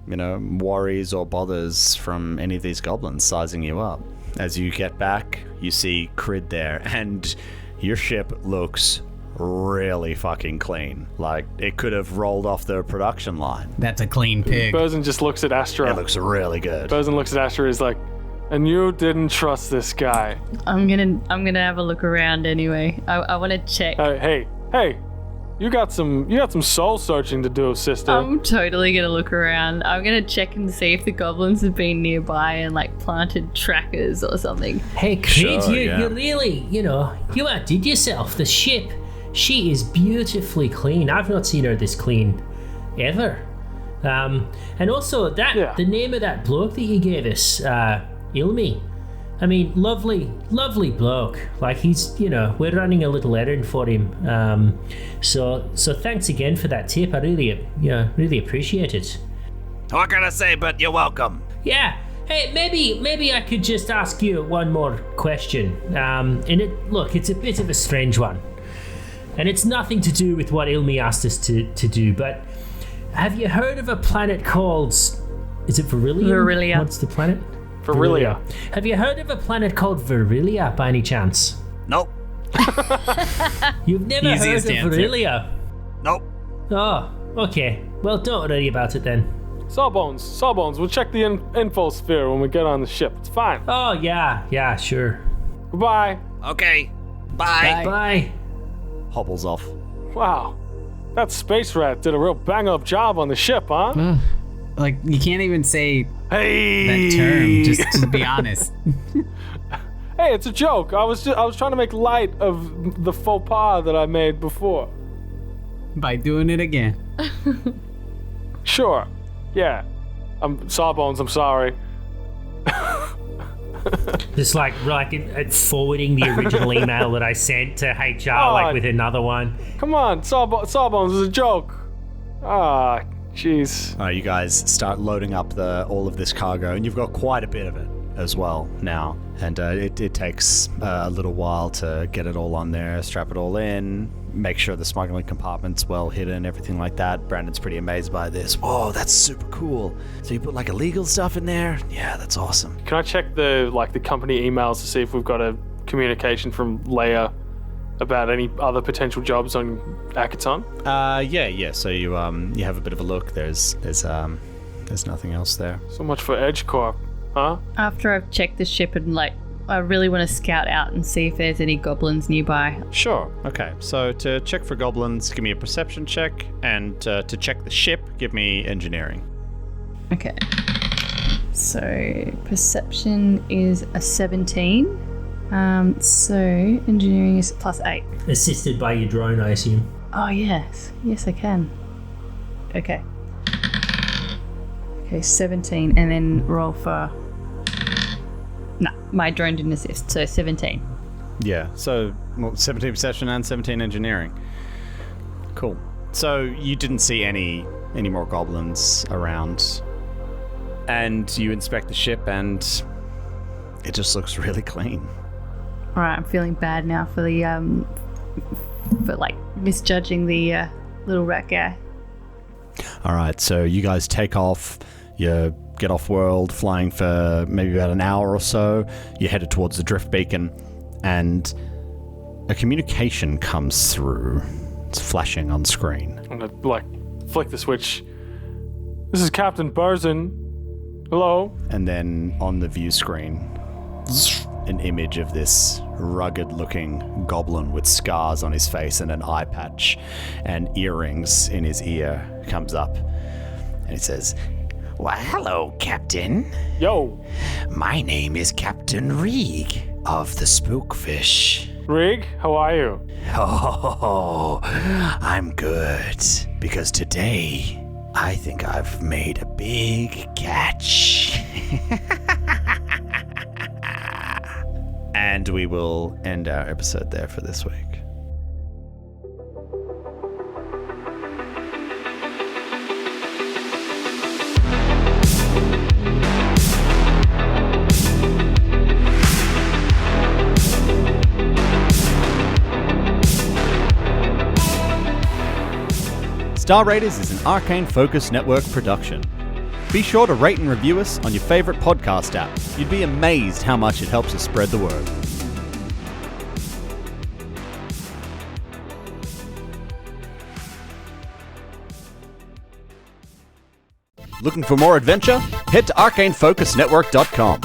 worries or bothers from any of these goblins sizing you up. As you get back, you see Crid there, and your ship looks really fucking clean. Like it could have rolled off the production line. That's a clean pig. Bosun just looks at Astra. It looks really good. Bosun looks at Astra. He's like, "And you didn't trust this guy." I'm gonna have a look around anyway. I want to check. Hey! You got some soul searching to do, sister. I'm totally gonna look around. I'm gonna check and see if the goblins have been nearby and like planted trackers or something. Hey, Creed, Sure, you yeah. really, you outdid yourself. The ship, she is beautifully clean. I've not seen her this clean ever. And also the name of that bloke that you gave us, Ilmi. I mean, lovely bloke. Like he's, we're running a little errand for him. So thanks again for that tip. I really appreciate it. What can I say but you're welcome? Yeah, Hey, maybe I could just ask you one more question. It's a bit of a strange one. And it's nothing to do with what Ilmi asked us to do, but have you heard of a planet called... Is it Virillium? Virilia. What's the planet? Virilia. Have you heard of a planet called Virilia by any chance? Nope. You've never Easiest heard of answer. Virilia? Nope. Oh, okay. Well, don't worry about it then. Sawbones, we'll check the info sphere when we get on the ship. It's fine. Oh, yeah, sure. Goodbye. Okay. Bye. Bye. Hobbles off. Wow. That space rat did a real bang-up job on the ship, huh? Like, you can't even say Hey. that term, just to be honest. Hey, it's a joke. I was trying to make light of the faux pas that I made before. By doing it again. Sure. Yeah. Sawbones, I'm sorry. Just like forwarding the original email that I sent to HR, with another one. Come on, Sawbones is a joke. Ah, jeez. You guys start loading up all of this cargo, and you've got quite a bit of it as well now. And it takes a little while to get it all on there, strap it all in, make sure the smuggling compartment's well hidden, everything like that. Brandon's pretty amazed by this. Whoa, that's super cool. So you put like illegal stuff in there? Yeah, that's awesome. Can I check the company emails to see if we've got a communication from Leia about any other potential jobs on Akiton? Yeah. So you have a bit of a look. There's nothing else there. So much for Edge Corp, huh? After I've checked the ship and I really want to scout out and see if there's any goblins nearby. Sure. Okay. So to check for goblins, give me a perception check, and to check the ship, give me engineering. Okay. So perception is a 17. So engineering is +8. Assisted by your drone, I assume. Oh yes, I can. Okay. Okay, 17, and then roll for. No, my drone didn't assist, so 17. Yeah. So 17 perception and 17 engineering. Cool. So you didn't see any more goblins around, and you inspect the ship, and it just looks really clean. All right, I'm feeling bad now for the for misjudging the little rat guy. All right, so you guys take off. You get off world, flying for maybe about an hour or so. You're headed towards the drift beacon, and a communication comes through. It's flashing on screen. I'm gonna flick the switch. This is Captain Burzin. Hello. And then on the view screen, an image of this rugged-looking goblin with scars on his face and an eye patch and earrings in his ear comes up. And it says, "Well, hello, Captain. Yo. My name is Captain Reeg of the Spookfish." Rig, how are you? Oh, I'm good. Because today, I think I've made a big catch. and we will end our episode there for this week. Star Raiders is an Arcane Focus Network production. Be sure to rate and review us on your favorite podcast app. You'd be amazed how much it helps us spread the word. Looking for more adventure? Head to arcanefocusnetwork.com.